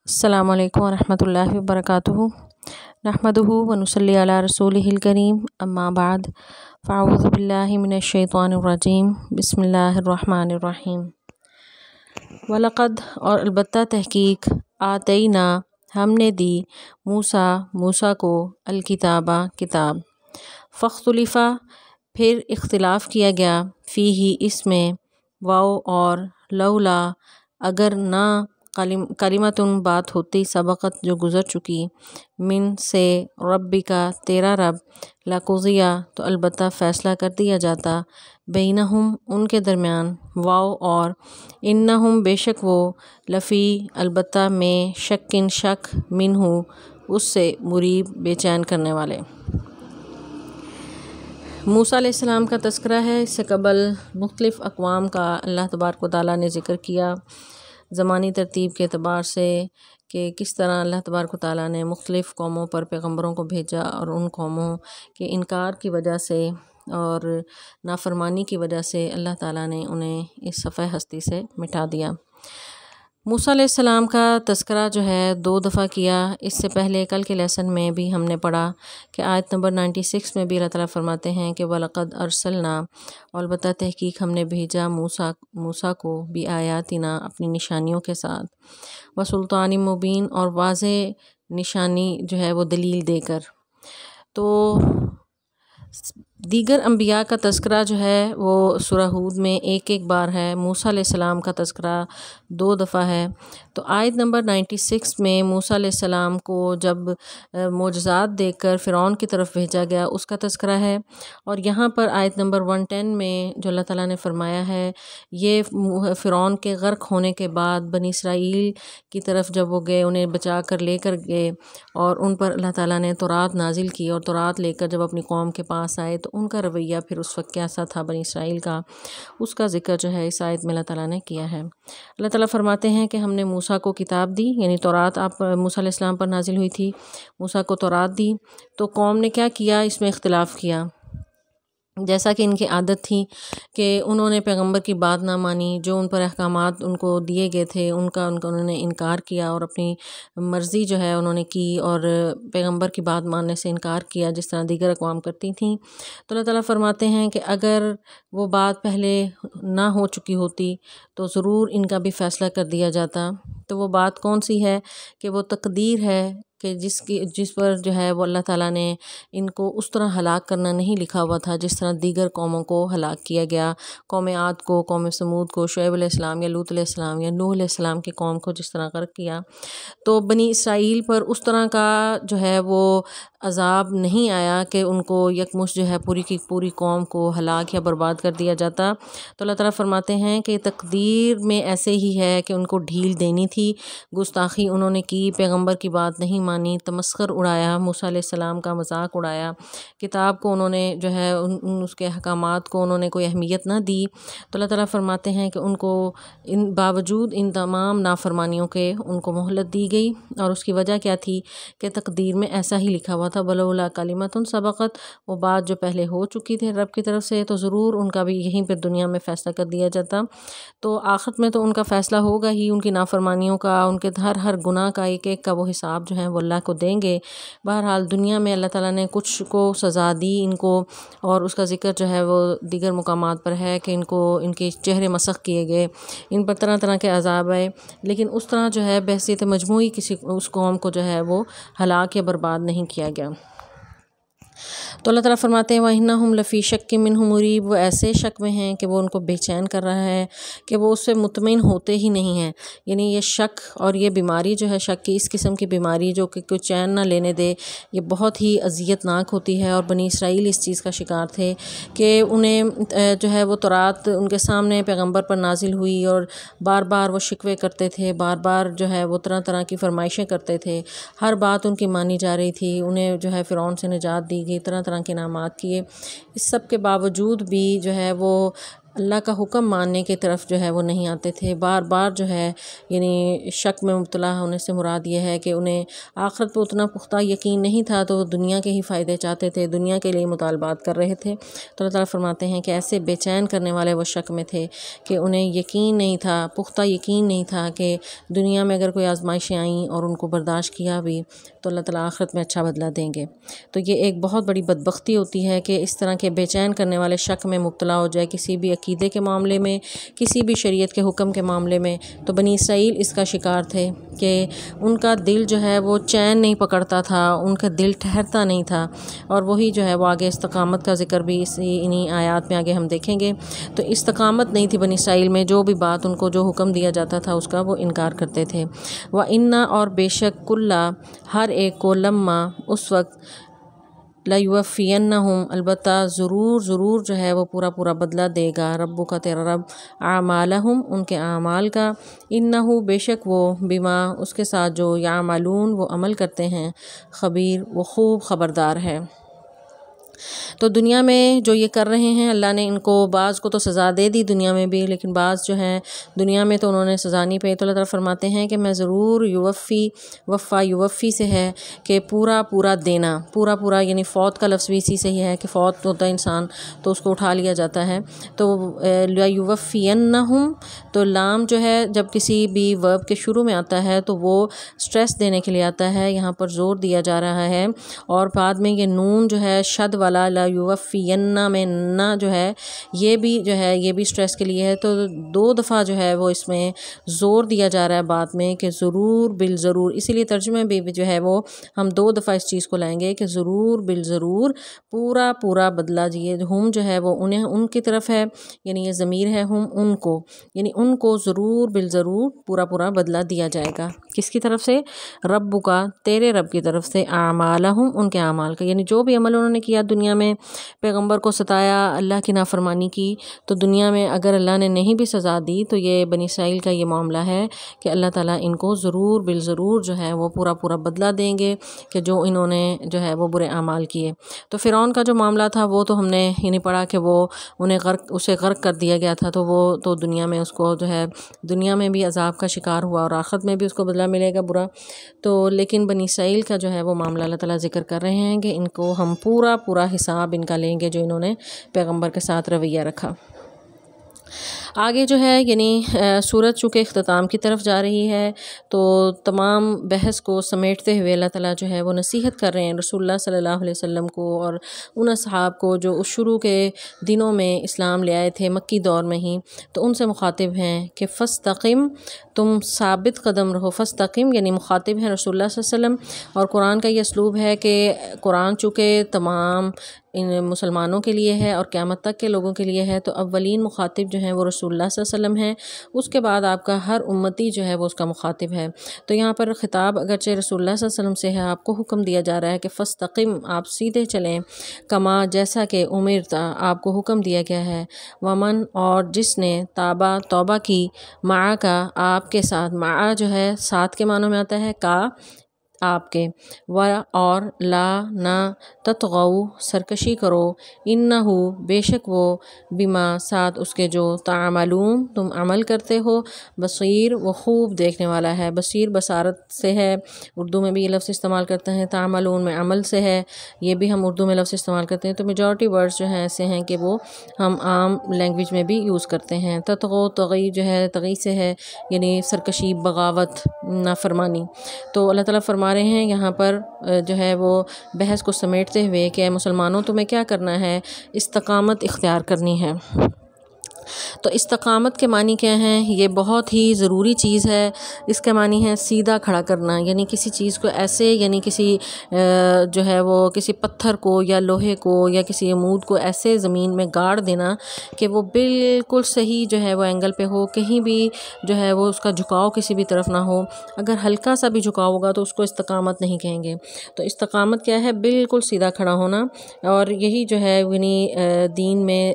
السلام علیکم ورحمۃ اللہ وبرکاتہ نحمدہ ونصلی علی رسولہ الکریم اما بعد فاعوذ باللہ من الشیطان الرجیم بسم اللہ الرحمن الرحیم وَلَقَدْ اور البتہ تحقیق آتینا ہم نے دی موسیٰ کو الکتابہ کتاب فاختلف پھر اختلاف کیا گیا فیہ اس میں واو اور لولا اگر نہ کلمتن بات ہوتی سبقت جو گزر چکی من سے ربی کا تیرا رب لقضیہ تو البتہ فیصلہ کر دیا جاتا بینہم ان کے درمیان واو اور انہم بے شک وہ لفی البتہ میں شکن شک منہ اس سے مریب بے چین کرنے والے۔ موسیٰ علیہ السلام کا تذکرہ ہے۔ اس سے قبل مختلف اقوام کا اللہ تبارک و تعالیٰ نے ذکر کیا زمانی ترتیب کے اعتبار سے کہ کس طرح اللہ تبارک و تعالیٰ نے مختلف قوموں پر پیغمبروں کو بھیجا اور ان قوموں کے انکار کی وجہ سے اور نافرمانی کی وجہ سے اللہ تعالیٰ نے انہیں اس صفحہ ہستی سے مٹا دیا۔ موسیٰ علیہ السلام کا تذکرہ جو ہے 2 دفعہ کیا۔ اس سے پہلے کل کے لیسن میں بھی ہم نے پڑھا کہ آیت نمبر 96 میں بھی اللہ تعالیٰ فرماتے ہیں کہ وَلَقَدْ أَرْسَلْنَا اور البتہ تحقیق ہم نے بھیجا موسیٰ کو بِآیاتنا اپنی نشانیوں کے ساتھ وَسُلْطَانٍ مُبِین اور واضح نشانی جو ہے وہ دلیل دے کر۔ تو دیگر انبیاء کا تذکرہ جو ہے وہ سورہ ہود میں ایک بار ہے، موسیٰ علیہ السلام کا تذکرہ 2 دفعہ ہے۔ تو آیت نمبر 96 میں موسیٰ علیہ السلام کو جب معجزات دیکھ کر فرعون کی طرف بھیجا گیا اس کا تذکرہ ہے، اور یہاں پر آیت نمبر 110 میں جو اللہ تعالیٰ نے فرمایا ہے یہ فرعون کے غرق ہونے کے بعد بنی اسرائیل کی طرف جب وہ گئے انہیں بچا کر لے کر گئے اور ان پر اللہ تعالیٰ نے تورات نازل کی اور تورات لے کر جب اپنی قوم کے پاس آئے تو ان کا رویہ پھر اس وقت کیسا تھا بنی اسرائیل کا، اس کا ذکر جو ہے اس آیت میں اللہ تعالیٰ نے کیا ہے۔ اللہ تعالیٰ فرماتے ہیں کہ ہم نے موسیٰ کو کتاب دی، یعنی تورات موسیٰ علیہ السلام پر نازل ہوئی تھی، موسیٰ کو تورات دی تو قوم نے کیا کیا، اس میں اختلاف کیا، جیسا کہ ان کی عادت تھی کہ انہوں نے پیغمبر کی بات نہ مانی، جو ان پر احکامات ان کو دیے گئے تھے ان کا انہوں نے انکار کیا اور اپنی مرضی جو ہے انہوں نے کی اور پیغمبر کی بات ماننے سے انکار کیا جس طرح دیگر اقوام کرتی تھیں۔ تو اللہ تعالیٰ فرماتے ہیں کہ اگر وہ بات پہلے نہ ہو چکی ہوتی تو ضرور ان کا بھی فیصلہ کر دیا جاتا۔ تو وہ بات کون سی ہے کہ وہ تقدیر ہے کہ جس پر جو ہے وہ اللہ تعالیٰ نے ان کو اس طرح ہلاک کرنا نہیں لکھا ہوا تھا جس طرح دیگر قوموں کو ہلاک کیا گیا، قوم عاد کو، قوم سمود کو، شعیب علیہ السلام یا لوط علیہ السلام یا نوح علیہ السلام کی قوم کو جس طرح غرق کیا، تو بنی اسرائیل پر اس طرح کا جو ہے وہ عذاب نہیں آیا کہ ان کو یکمشت جو ہے پوری کی پوری قوم کو ہلاک یا برباد کر دیا جاتا۔ تو اللہ تعالیٰ فرماتے ہیں کہ تقدیر میں ایسے ہی ہے کہ ان کو ڈھیل دینی تھی، گستاخی انہوں نے کی، پیغمبر کی بات نہیں مانی، تمسخر اڑایا، موسیٰ علیہ السلام کا مذاق اڑایا، کتاب کو انہوں نے جو ہے اس کے احکامات کو انہوں نے کوئی اہمیت نہ دی۔ تو اللہ تعالیٰ فرماتے ہیں کہ ان کو باوجود ان تمام نافرمانیوں کے ان کو مہلت دی گئی، اور اس کی وجہ کیا تھی کہ تقدیر میں ایسا ہی لکھا ہوا تھا ولولا کلمۃ سبقت، وہ بات جو پہلے ہو چکی تھی رب کی طرف سے تو ضرور ان کا بھی یہیں پہ دنیا میں فیصلہ کر دیا جاتا۔ تو آخرت میں تو ان کا فیصلہ ہوگا ہی، ان کی نافرمانیوں کا، ان کے ہر گناہ کا ایک کا وہ حساب جو ہے وہ اللہ کو دیں گے۔ بہرحال دنیا میں اللہ تعالیٰ نے کچھ کو سزا دی ان کو، اور اس کا ذکر جو ہے وہ دیگر مقامات پر ہے کہ ان کے چہرے مسخ کیے گئے، ان پر طرح طرح کے عذاب آئے، لیکن اس طرح جو ہے بحیثیت مجموعی کسی اس قوم کو جو ہے وہ ہلاک یا برباد نہیں کیا گیا۔ تو اللہ تعالیٰ فرماتے ہیں وَإِنَّهُمْ لَفِي شَكٍّ مِّنْهُ مُرِيبٍ، وہ ایسے شک میں ہیں کہ وہ ان کو بے چین کر رہا ہے کہ وہ اس سے مطمئن ہوتے ہی نہیں ہیں۔ یعنی یہ شک اور یہ بیماری جو ہے شک کی، اس قسم کی بیماری جو کہ کوئی چین نہ لینے دے، یہ بہت ہی اذیت ناک ہوتی ہے، اور بنی اسرائیل اس چیز کا شکار تھے کہ انہیں جو ہے وہ تورات ان کے سامنے پیغمبر پر نازل ہوئی اور بار بار وہ شکوے کرتے تھے، بار بار جو ہے وہ طرح طرح کی فرمائشیں کرتے تھے، ہر بات ان کی مانی جا رہی تھی، انہیں جو ہے فرعون سے نجات دی گئی، طرح طرح کے انعامات کیے، اس سب کے باوجود بھی جو ہے وہ اللہ کا حکم ماننے کی طرف جو ہے وہ نہیں آتے تھے، بار بار جو ہے یعنی شک میں مبتلا ہونے سے مراد یہ ہے کہ انہیں آخرت پہ اتنا پختہ یقین نہیں تھا، تو وہ دنیا کے ہی فائدے چاہتے تھے، دنیا کے لیے مطالبات کر رہے تھے۔ تو اللہ تعالیٰ فرماتے ہیں کہ ایسے بے چین کرنے والے وہ شک میں تھے کہ انہیں یقین نہیں تھا، پختہ یقین نہیں تھا کہ دنیا میں اگر کوئی آزمائشیں آئیں اور ان کو برداشت کیا بھی تو اللہ تعالیٰ آخرت میں اچھا بدلہ دیں گے۔ تو یہ ایک بہت بڑی بدبختی ہوتی ہے کہ اس طرح کے بے چین کرنے والے شک میں مبتلا ہو جائے کسی بھی عقیدے کے معاملے میں، کسی بھی شریعت کے حکم کے معاملے میں۔ تو بنی اسرائیل اس کا شکار تھے کہ ان کا دل جو ہے وہ چین نہیں پکڑتا تھا، ان کا دل ٹھہرتا نہیں تھا، اور وہی جو ہے وہ آگے استقامت کا ذکر بھی انہی آیات میں آگے ہم دیکھیں گے۔ تو استقامت نہیں تھی بنی اسرائیل میں، جو بھی بات ان کو جو حکم دیا جاتا تھا اس کا وہ انکار کرتے تھے۔ وَإِنَّ اور بے شک کُلّا ہر ایک کو لمّا اس وقت لَيُوَفِّيَنَّهُمْ البتہ ضرور جو ہے وہ پورا بدلہ دے گا ربک تیرا رب اعمالہم ان کے اعمال کا، انہ بے شک وہ بما اس کے ساتھ جو یعملون وہ عمل کرتے ہیں، خبیر وہ خوب خبردار ہے۔ تو دنیا میں جو یہ کر رہے ہیں اللہ نے ان کو بعض کو تو سزا دے دی دنیا میں بھی، لیکن بعض جو ہیں دنیا میں تو انہوں نے سزا نہیں پائی۔ تو اللہ تعالیٰ فرماتے ہیں کہ میں ضرور یوفی سے ہے کہ پورا دینا، پورا یعنی فوت کا لفظ بھی اسی سے ہی ہے کہ فوت ہوتا ہے انسان تو اس کو اٹھا لیا جاتا ہے۔ تو لیوفینہم تو لام جو ہے جب کسی بھی ورب کے شروع میں آتا ہے تو وہ سٹریس دینے کے لیے آتا ہے، یہاں پر زور دیا جا رہا ہے، اور بعد میں یہ نون جو ہے شد والا لا یوفینہ میں نہ جو ہے یہ بھی سٹریس کے لیے ہے۔ تو 2 دفعہ جو ہے وہ اس میں زور دیا جا رہا ہے بات میں کہ ضرور بالضرور، اسی لیے ترجمے بھی جو ہے وہ ہم 2 دفعہ اس چیز کو لائیں گے کہ ضرور بالضرور پورا بدلہ دیے۔ ہم جو ہے وہ ان کی طرف ہے، یعنی یہ ضمیر ہے ہم ان کو، یعنی ان کو ضرور بالضرور پورا بدلہ دیا جائے گا۔ کس کی طرف سے؟ رب کا تیرے رب کی طرف سے، اعمالہم ان کے اعمال کا، یعنی جو بھی عمل انہوں نے کیا دنیا میں، پیغمبر کو ستایا، اللہ کی نافرمانی کی، تو دنیا میں اگر اللہ نے نہیں بھی سزا دی تو یہ بنی اسرائیل کا یہ معاملہ ہے کہ اللہ تعالیٰ ان کو ضرور بالضرور جو ہے وہ پورا بدلہ دیں گے کہ جو انہوں نے جو ہے وہ برے اعمال کیے۔ تو فرعون کا جو معاملہ تھا وہ تو ہم نے یہ نہیں پڑھا کہ وہ اسے غرق کر دیا گیا تھا، تو وہ تو دنیا میں اس کو جو ہے دنیا میں بھی عذاب کا شکار ہوا اور آخرت میں بھی اس کو بدلہ ملے گا برا۔ تو لیکن بنی اسرائیل کا جو ہے وہ معاملہ اللہ تعالیٰ ذکر کر رہے ہیں کہ ان کو ہم پورا حساب ان کا لیں گے جو انہوں نے پیغمبر کے ساتھ رویہ رکھا۔ آگے جو ہے یعنی سورت چونکہ اختتام کی طرف جا رہی ہے تو تمام بحث کو سمیٹتے ہوئے اللہ تعالیٰ جو ہے وہ نصیحت کر رہے ہیں رسول اللہ صلی اللہ علیہ وسلم کو اور ان اصحاب کو جو اس شروع کے دنوں میں اسلام لے آئے تھے مکی دور میں ہی، تو ان سے مخاطب ہیں کہ فاستقم تم ثابت قدم رہو، فاستقم یعنی مخاطب ہیں رسول اللہ صلی اللہ علیہ وسلم، اور قرآن کا یہ اسلوب ہے کہ قرآن چونکہ تمام ان مسلمانوں کے لیے ہے اور قیامت تک کے لوگوں کے لیے ہے، تو اولین مخاطب جو ہیں وہ رسول اللہ صلی اللہ علیہ وسلم ہیں، اس کے بعد آپ کا ہر امتی جو ہے وہ اس کا مخاطب ہے۔ تو یہاں پر خطاب اگرچہ رسول اللہ صلی اللہ علیہ وسلم سے ہے، آپ کو حکم دیا جا رہا ہے کہ فاستقم آپ سیدھے چلیں، کما جیسا کہ امرتا آپ کو حکم دیا گیا ہے، ومن اور جس نے تابا توبہ کی، معا کا آپ کے ساتھ، معا جو ہے ساتھ کے معنوں میں آتا ہے، کا آپ کے، و اور لا نہ تطغوا سرکشی کرو، انہو بے شک وہ بما ساتھ اس کے جو تعملون تم عمل کرتے ہو، بصیر وہ خوب دیکھنے والا ہے۔ بصیر بصارت سے ہے، اردو میں بھی یہ لفظ استعمال کرتے ہیں، تعملون میں عمل سے ہے، یہ بھی ہم اردو میں لفظ استعمال کرتے ہیں۔ تو میجورٹی ورڈز جو ہیں ایسے ہیں کہ وہ ہم عام لینگویج میں بھی یوز کرتے ہیں۔ تطغوا تغی جو ہے تغی سے ہے، یعنی سرکشی، بغاوت، نافرمانی۔ تو اللہ تعالیٰ فرما رہے ہیں یہاں پر جو ہے وہ بحث کو سمیٹتے ہوئے کہ اے مسلمانوں تمہیں کیا کرنا ہے، استقامت اختیار کرنی ہے۔ تو استقامت کے معنی کیا ہیں؟ یہ بہت ہی ضروری چیز ہے۔ اس کے معنی ہے سیدھا کھڑا کرنا، یعنی کسی چیز کو ایسے، یعنی کسی جو ہے وہ کسی پتھر کو یا لوہے کو یا کسی عمود کو ایسے زمین میں گاڑ دینا کہ وہ بالکل صحیح جو ہے وہ اینگل پہ ہو، کہیں بھی جو ہے وہ اس کا جھکاؤ کسی بھی طرف نہ ہو۔ اگر ہلکا سا بھی جھکاؤ ہوگا تو اس کو استقامت نہیں کہیں گے۔ تو استقامت کیا ہے؟ بالکل سیدھا کھڑا ہونا، اور یہی جو ہے یعنی دین میں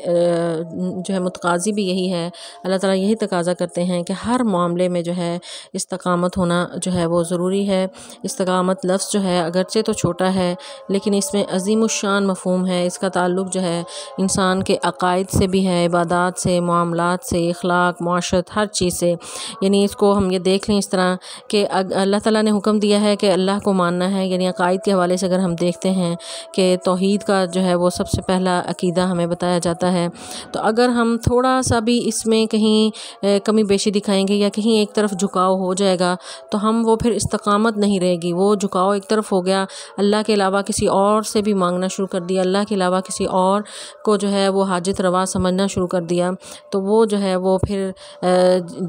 جو ہے متقاضی تقاضی بھی یہی ہے، اللہ تعالیٰ یہی تقاضا کرتے ہیں کہ ہر معاملے میں جو ہے استقامت ہونا جو ہے وہ ضروری ہے۔ استقامت لفظ جو ہے اگرچہ تو چھوٹا ہے لیکن اس میں عظیم الشان مفہوم ہے۔ اس کا تعلق جو ہے انسان کے عقائد سے بھی ہے، عبادات سے، معاملات سے، اخلاق، معاشرت، ہر چیز سے۔ یعنی اس کو ہم یہ دیکھ لیں اس طرح کہ اللہ تعالیٰ نے حکم دیا ہے کہ اللہ کو ماننا ہے، یعنی عقائد کے حوالے سے اگر ہم دیکھتے ہیں کہ توحید کا جو ہے وہ سب سے پہلا عقیدہ ہمیں بتایا جاتا ہے۔ تو اگر ہم تھوڑا سا بھی اس میں کہیں کمی بیشی دکھائیں گے یا کہیں ایک طرف جھکاؤ ہو جائے گا تو ہم وہ پھر استقامت نہیں رہے گی، وہ جھکاؤ ایک طرف ہو گیا، اللہ کے علاوہ کسی اور سے بھی مانگنا شروع کر دیا، اللہ کے علاوہ کسی اور کو جو ہے وہ حاجت روا سمجھنا شروع کر دیا، تو وہ جو ہے وہ پھر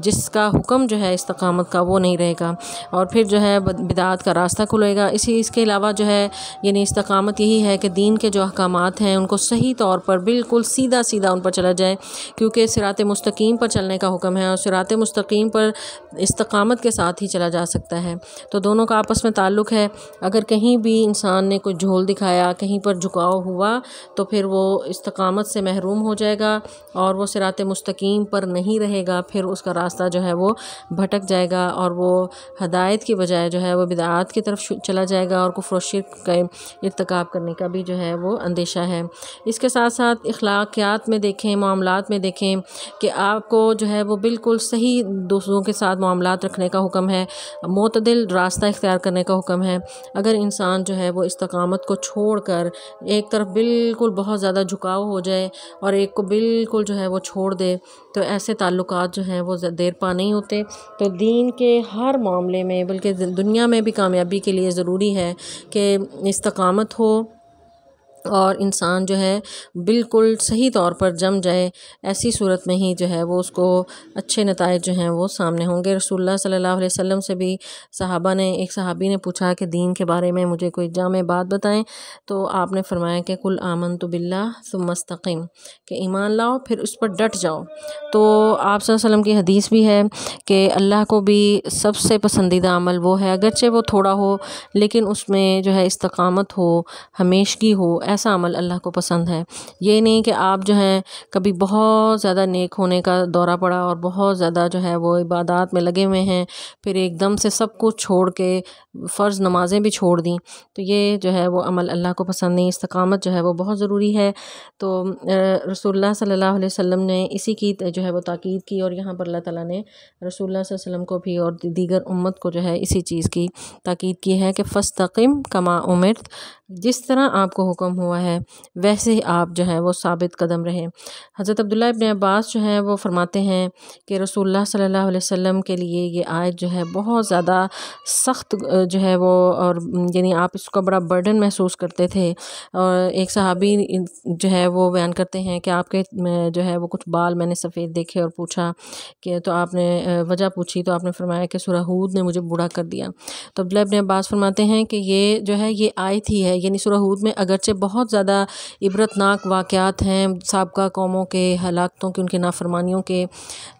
جس کا حکم جو ہے استقامت کا وہ نہیں رہے گا، اور پھر جو ہے بدعات کا راستہ کھلے گا۔ اس کے علاوہ جو ہے یعنی استقامت یہی ہے کہ دین کے جو احکامات ہیں ان کو صحیح طور پر بالکل سیدھا ان پر چلا جائے، کیونکہ صراط مستقیم پر چلنے کا حکم ہے اور صراط مستقیم پر استقامت کے ساتھ ہی چلا جا سکتا ہے۔ تو دونوں کا آپس میں تعلق ہے۔ اگر کہیں بھی انسان نے کوئی جھول دکھایا، کہیں پر جھکاؤ ہوا تو پھر وہ استقامت سے محروم ہو جائے گا اور وہ صراط مستقیم پر نہیں رہے گا، پھر اس کا راستہ جو ہے وہ بھٹک جائے گا اور وہ ہدایت کی بجائے جو ہے وہ بدعات کی طرف چلا جائے گا اور کفر و شرک کا ارتکاب کرنے کا بھی جو ہے وہ اندیشہ ہے۔ اس کے ساتھ ساتھ اخلاقیات میں دیکھیں، معاملات میں دیکھیں کہ آپ کو جو ہے وہ بالکل صحیح دوسروں کے ساتھ معاملات رکھنے کا حکم ہے، معتدل راستہ اختیار کرنے کا حکم ہے۔ اگر انسان جو ہے وہ استقامت کو چھوڑ کر ایک طرف بالکل بہت زیادہ جھکاؤ ہو جائے اور ایک کو بالکل جو ہے وہ چھوڑ دے تو ایسے تعلقات جو ہیں وہ دیر پا نہیں ہوتے۔ تو دین کے ہر معاملے میں بلکہ دنیا میں بھی کامیابی کے لیے ضروری ہے کہ استقامت ہو اور انسان جو ہے بالکل صحیح طور پر جم جائے، ایسی صورت میں ہی جو ہے وہ اس کو اچھے نتائج جو ہیں وہ سامنے ہوں گے۔ رسول اللہ صلی اللہ علیہ وسلم سے بھی ایک صحابی نے پوچھا کہ دین کے بارے میں مجھے کوئی جامع بات بتائیں، تو آپ نے فرمایا کہ قل آمنت باللہ ثم استقم، کہ ایمان لاؤ پھر اس پر ڈٹ جاؤ۔ تو آپ صلی اللہ علیہ وسلم کی حدیث بھی ہے کہ اللہ کو بھی سب سے پسندیدہ عمل وہ ہے، اگرچہ وہ تھوڑا ہو لیکن اس میں جو ہے استقامت ہو، ہمیشگی ہو، ایسا عمل اللہ کو پسند ہے۔ یہ نہیں کہ آپ جو ہیں کبھی بہت زیادہ نیک ہونے کا دورہ پڑا اور بہت زیادہ جو ہے وہ عبادات میں لگے ہوئے ہیں، پھر ایک دم سے سب کچھ چھوڑ کے فرض نمازیں بھی چھوڑ دیں، تو یہ جو ہے وہ عمل اللہ کو پسند نہیں۔ استقامت جو ہے وہ بہت ضروری ہے۔ تو رسول اللہ صلی اللہ علیہ وسلم نے اسی کی جو ہے وہ تاکید کی، اور یہاں پر اللہ تعالیٰ نے رسول اللہ صلی اللہ علیہ وسلم کو بھی اور دیگر امت کو جو ہے اسی چیز کی تاکید کی ہے کہ فاستقم کما امرت، جس طرح آپ کو حکم ہوا ہے ویسے ہی آپ جو ہے وہ ثابت قدم رہیں۔ حضرت عبداللہ ابن عباس جو ہیں وہ فرماتے ہیں کہ رسول اللہ صلی اللہ علیہ وسلم کے لیے یہ آیت جو ہے بہت زیادہ سخت جو ہے وہ، اور یعنی آپ اس کا بڑا برڈن محسوس کرتے تھے۔ اور ایک صحابی جو ہے وہ بیان کرتے ہیں کہ آپ کے جو ہے وہ کچھ بال میں نے سفید دیکھے اور پوچھا کہ تو آپ نے وجہ پوچھی تو آپ نے فرمایا کہ سورہ ہود نے مجھے بوڑھا کر دیا۔ تو عبداللہ ابن عباس فرماتے ہیں کہ یہ جو ہے یہ آیت ہی ہے، یعنی سورہ ہود میں اگرچہ بہت زیادہ عبرتناک واقعات ہیں سابقہ قوموں کے، ہلاکتوں کے، ان کے نافرمانیوں کے،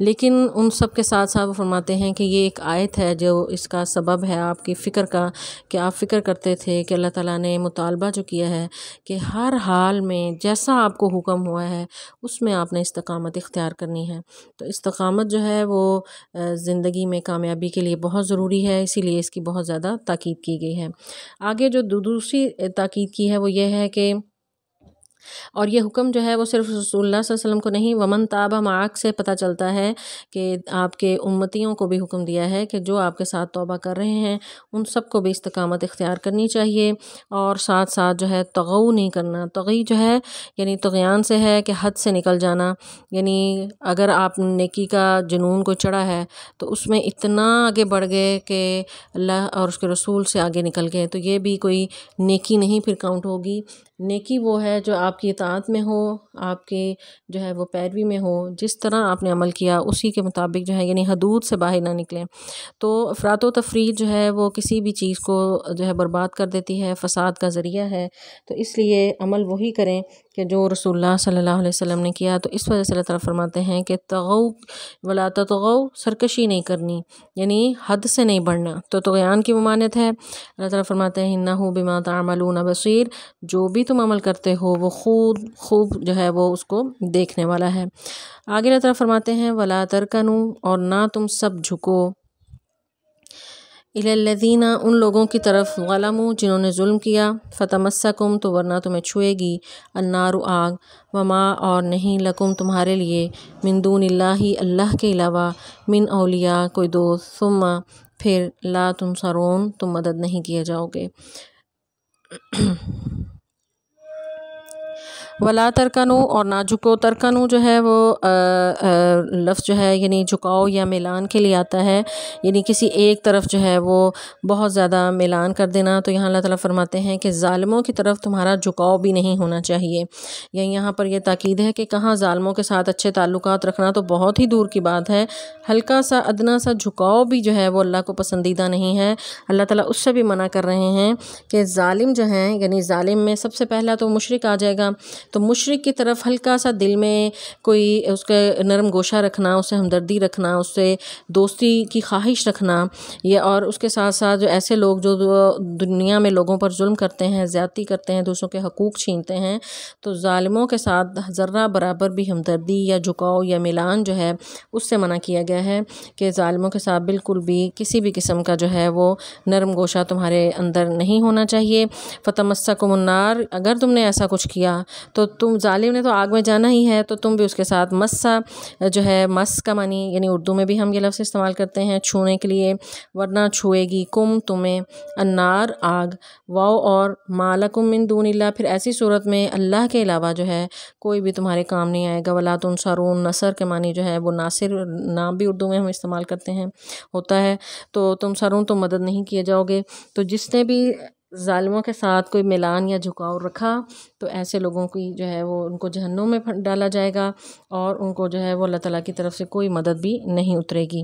لیکن ان سب کے ساتھ ساتھ وہ فرماتے ہیں کہ یہ ایک آیت ہے جو اس کا سبب ہے آپ کی فکر کا، کہ آپ فکر کرتے تھے کہ اللہ تعالیٰ نے مطالبہ جو کیا ہے کہ ہر حال میں جیسا آپ کو حکم ہوا ہے اس میں آپ نے استقامت اختیار کرنی ہے۔ تو استقامت جو ہے وہ زندگی میں کامیابی کے لیے بہت ضروری ہے، اسی لیے اس کی بہت زیادہ تاکید کی گئی ہے۔ آگے جو دوسری تاکید کی ہے وہ یہ ہے کہ، اور یہ حکم جو ہے وہ صرف رسول اللہ صلی اللہ علیہ وسلم کو نہیں، ومن تاب معک سے پتہ چلتا ہے کہ آپ کے امتیوں کو بھی حکم دیا ہے کہ جو آپ کے ساتھ توبہ کر رہے ہیں ان سب کو بھی استقامت اختیار کرنی چاہیے، اور ساتھ ساتھ جو ہے تغو نہیں کرنا۔ تغی جو ہے یعنی طغیان سے ہے کہ حد سے نکل جانا، یعنی اگر آپ نیکی کا جنون کو چڑھا ہے تو اس میں اتنا آگے بڑھ گئے کہ اللہ اور اس کے رسول سے آگے نکل گئے، تو یہ بھی کوئی نیکی نہیں پھر کاؤنٹ ہوگی۔ نیکی وہ ہے جو آپ کی اطاعت میں ہو، آپ کے جو ہے وہ پیروی میں ہو، جس طرح آپ نے عمل کیا اسی کے مطابق جو ہے، یعنی حدود سے باہر نہ نکلیں۔ تو افراط و تفریط جو ہے وہ کسی بھی چیز کو جو ہے برباد کر دیتی ہے، فساد کا ذریعہ ہے۔ تو اس لیے عمل وہی کریں کہ جو رسول اللہ صلی اللہ علیہ وسلم نے کیا، تو اس وجہ سے اللہ تعالیٰ فرماتے ہیں کہ تغو ولا تطغوا، سرکشی نہیں کرنی، یعنی حد سے نہیں بڑھنا، تو طغیان کی ممانعت ہے۔ اللہ تعالیٰ فرماتے ہیں انہ بما تعملون بصیر، جو بھی تم عمل کرتے ہو وہ خوب جو ہے وہ اس کو دیکھنے والا ہے۔ آگے اللہ تعالیٰ فرماتے ہیں ولا ترکنوا، اور نہ تم سب جھکو، الی الذین، ان لوگوں کی طرف، ظلموا، جنہوں نے ظلم کیا، فتمسکم، تو ورنہ تمہیں چھوئے گی، النار، آگ، وما، اور نہیں، لکم، تمہارے لیے، من دون اللہ، اللہ کے علاوہ، من اولیاء، کوئی دوست، ثم، پھر، لا تنصرون، تم مدد نہیں کیے جاؤ گے۔ ولا ترکنو، اور نہ جھکو، ترکنو جو ہے وہ لفظ جو ہے یعنی جھکاؤ یا میلان کے لیے آتا ہے، یعنی کسی ایک طرف جو ہے وہ بہت زیادہ میلان کر دینا۔ تو یہاں اللہ تعالیٰ فرماتے ہیں کہ ظالموں کی طرف تمہارا جھکاؤ بھی نہیں ہونا چاہیے، یہاں پر یہ تاکید ہے کہ کہاں ظالموں کے ساتھ اچھے تعلقات رکھنا تو بہت ہی دور کی بات ہے، ہلکا سا ادنا سا جھکاؤ بھی جو ہے وہ اللہ کو پسندیدہ نہیں ہے۔ اللہ تعالیٰ اس سے بھی منع کر رہے ہیں کہ ظالم جو ہیں، یعنی ظالم میں سب سے پہلا تو مشرک آ جائے گا، تو مشرک کی طرف ہلکا سا دل میں کوئی اس کے نرم گوشہ رکھنا، اس سے ہمدردی رکھنا، اس سے دوستی کی خواہش رکھنا، یہ اور اس کے ساتھ ساتھ جو ایسے لوگ جو دنیا میں لوگوں پر ظلم کرتے ہیں، زیادتی کرتے ہیں، دوسروں کے حقوق چھینتے ہیں، تو ظالموں کے ساتھ ذرہ برابر بھی ہمدردی یا جھکاؤ یا میلان جو ہے اس سے منع کیا گیا ہے کہ ظالموں کے ساتھ بالکل بھی کسی بھی قسم کا جو ہے وہ نرم گوشہ تمہارے اندر نہیں ہونا چاہیے۔ فتمسکم النار، اگر تم نے ایسا کچھ کیا تو تم، ظالم نے تو آگ میں جانا ہی ہے، تو تم بھی اس کے ساتھ مسا جو ہے، مس کا معنی یعنی اردو میں بھی ہم یہ لفظ استعمال کرتے ہیں چھونے کے لیے، ورنہ چھوئے گی، کم، تمہیں، النار، آگ، واو، اور مالکم من دون اللہ، پھر ایسی صورت میں اللہ کے علاوہ جو ہے کوئی بھی تمہارے کام نہیں آئے گا۔ ولا تنصرون، نصر کے معنی جو ہے وہ ناصر نام بھی اردو میں ہم استعمال کرتے ہیں ہوتا ہے، تو تم سرون، تم مدد نہیں کیے جاؤ گے۔ تو جس نے بھی ظالموں کے ساتھ کوئی میلان یا جھکاؤ رکھا تو ایسے لوگوں کی جو ہے وہ ان کو جہنم میں ڈالا جائے گا، اور ان کو جو ہے وہ اللہ تعالیٰ کی طرف سے کوئی مدد بھی نہیں اترے گی۔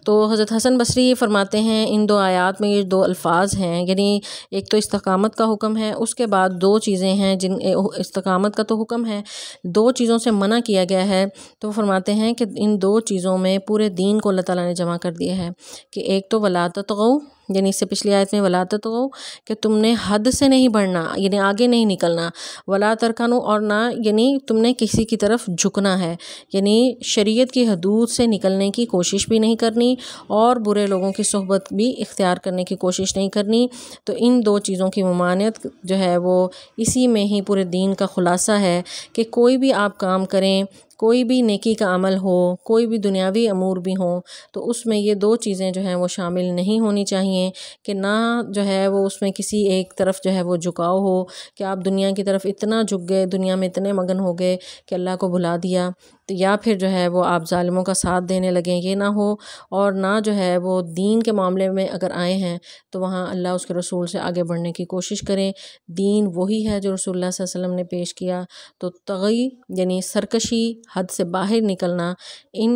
تو حضرت حسن بصری یہ فرماتے ہیں ان دو آیات میں یہ دو الفاظ ہیں، یعنی ایک تو استقامت کا حکم ہے، اس کے بعد دو چیزیں ہیں جن استقامت کا تو حکم ہے، دو چیزوں سے منع کیا گیا ہے، تو وہ فرماتے ہیں کہ ان دو چیزوں میں پورے دین کو اللہ تعالیٰ نے جمع کر دیا ہے کہ ایک تو ولا تطغوا، یعنی اس سے پچھلی آیت میں ولا تطغوا کہ تم نے حد سے نہیں بڑھنا، یعنی آگے نہیں نکلنا، ولا ترکنوا، اور نہ یعنی تم نے کسی کی طرف جھکنا ہے، یعنی شریعت کی حدود سے نکلنے کی کوشش بھی نہیں کرنی اور برے لوگوں کی صحبت بھی اختیار کرنے کی کوشش نہیں کرنی۔ تو ان دو چیزوں کی ممانعت جو ہے وہ اسی میں ہی پورے دین کا خلاصہ ہے کہ کوئی بھی آپ کام کریں، کوئی بھی نیکی کا عمل ہو، کوئی بھی دنیاوی امور بھی ہوں، تو اس میں یہ دو چیزیں جو ہیں وہ شامل نہیں ہونی چاہیے کہ نہ جو ہے وہ اس میں کسی ایک طرف جو ہے وہ جھکاؤ ہو کہ آپ دنیا کی طرف اتنا جھک گئے، دنیا میں اتنے مگن ہو گئے کہ اللہ کو بھلا دیا، تو یا پھر جو ہے وہ آپ ظالموں کا ساتھ دینے لگیں، یہ نہ ہو، اور نہ جو ہے وہ دین کے معاملے میں اگر آئے ہیں تو وہاں اللہ اس کے رسول سے آگے بڑھنے کی کوشش کریں۔ دین وہی ہے جو رسول اللہ صلی اللہ علیہ وسلم نے پیش کیا، تو تغی یعنی سرکشی، حد سے باہر نکلنا،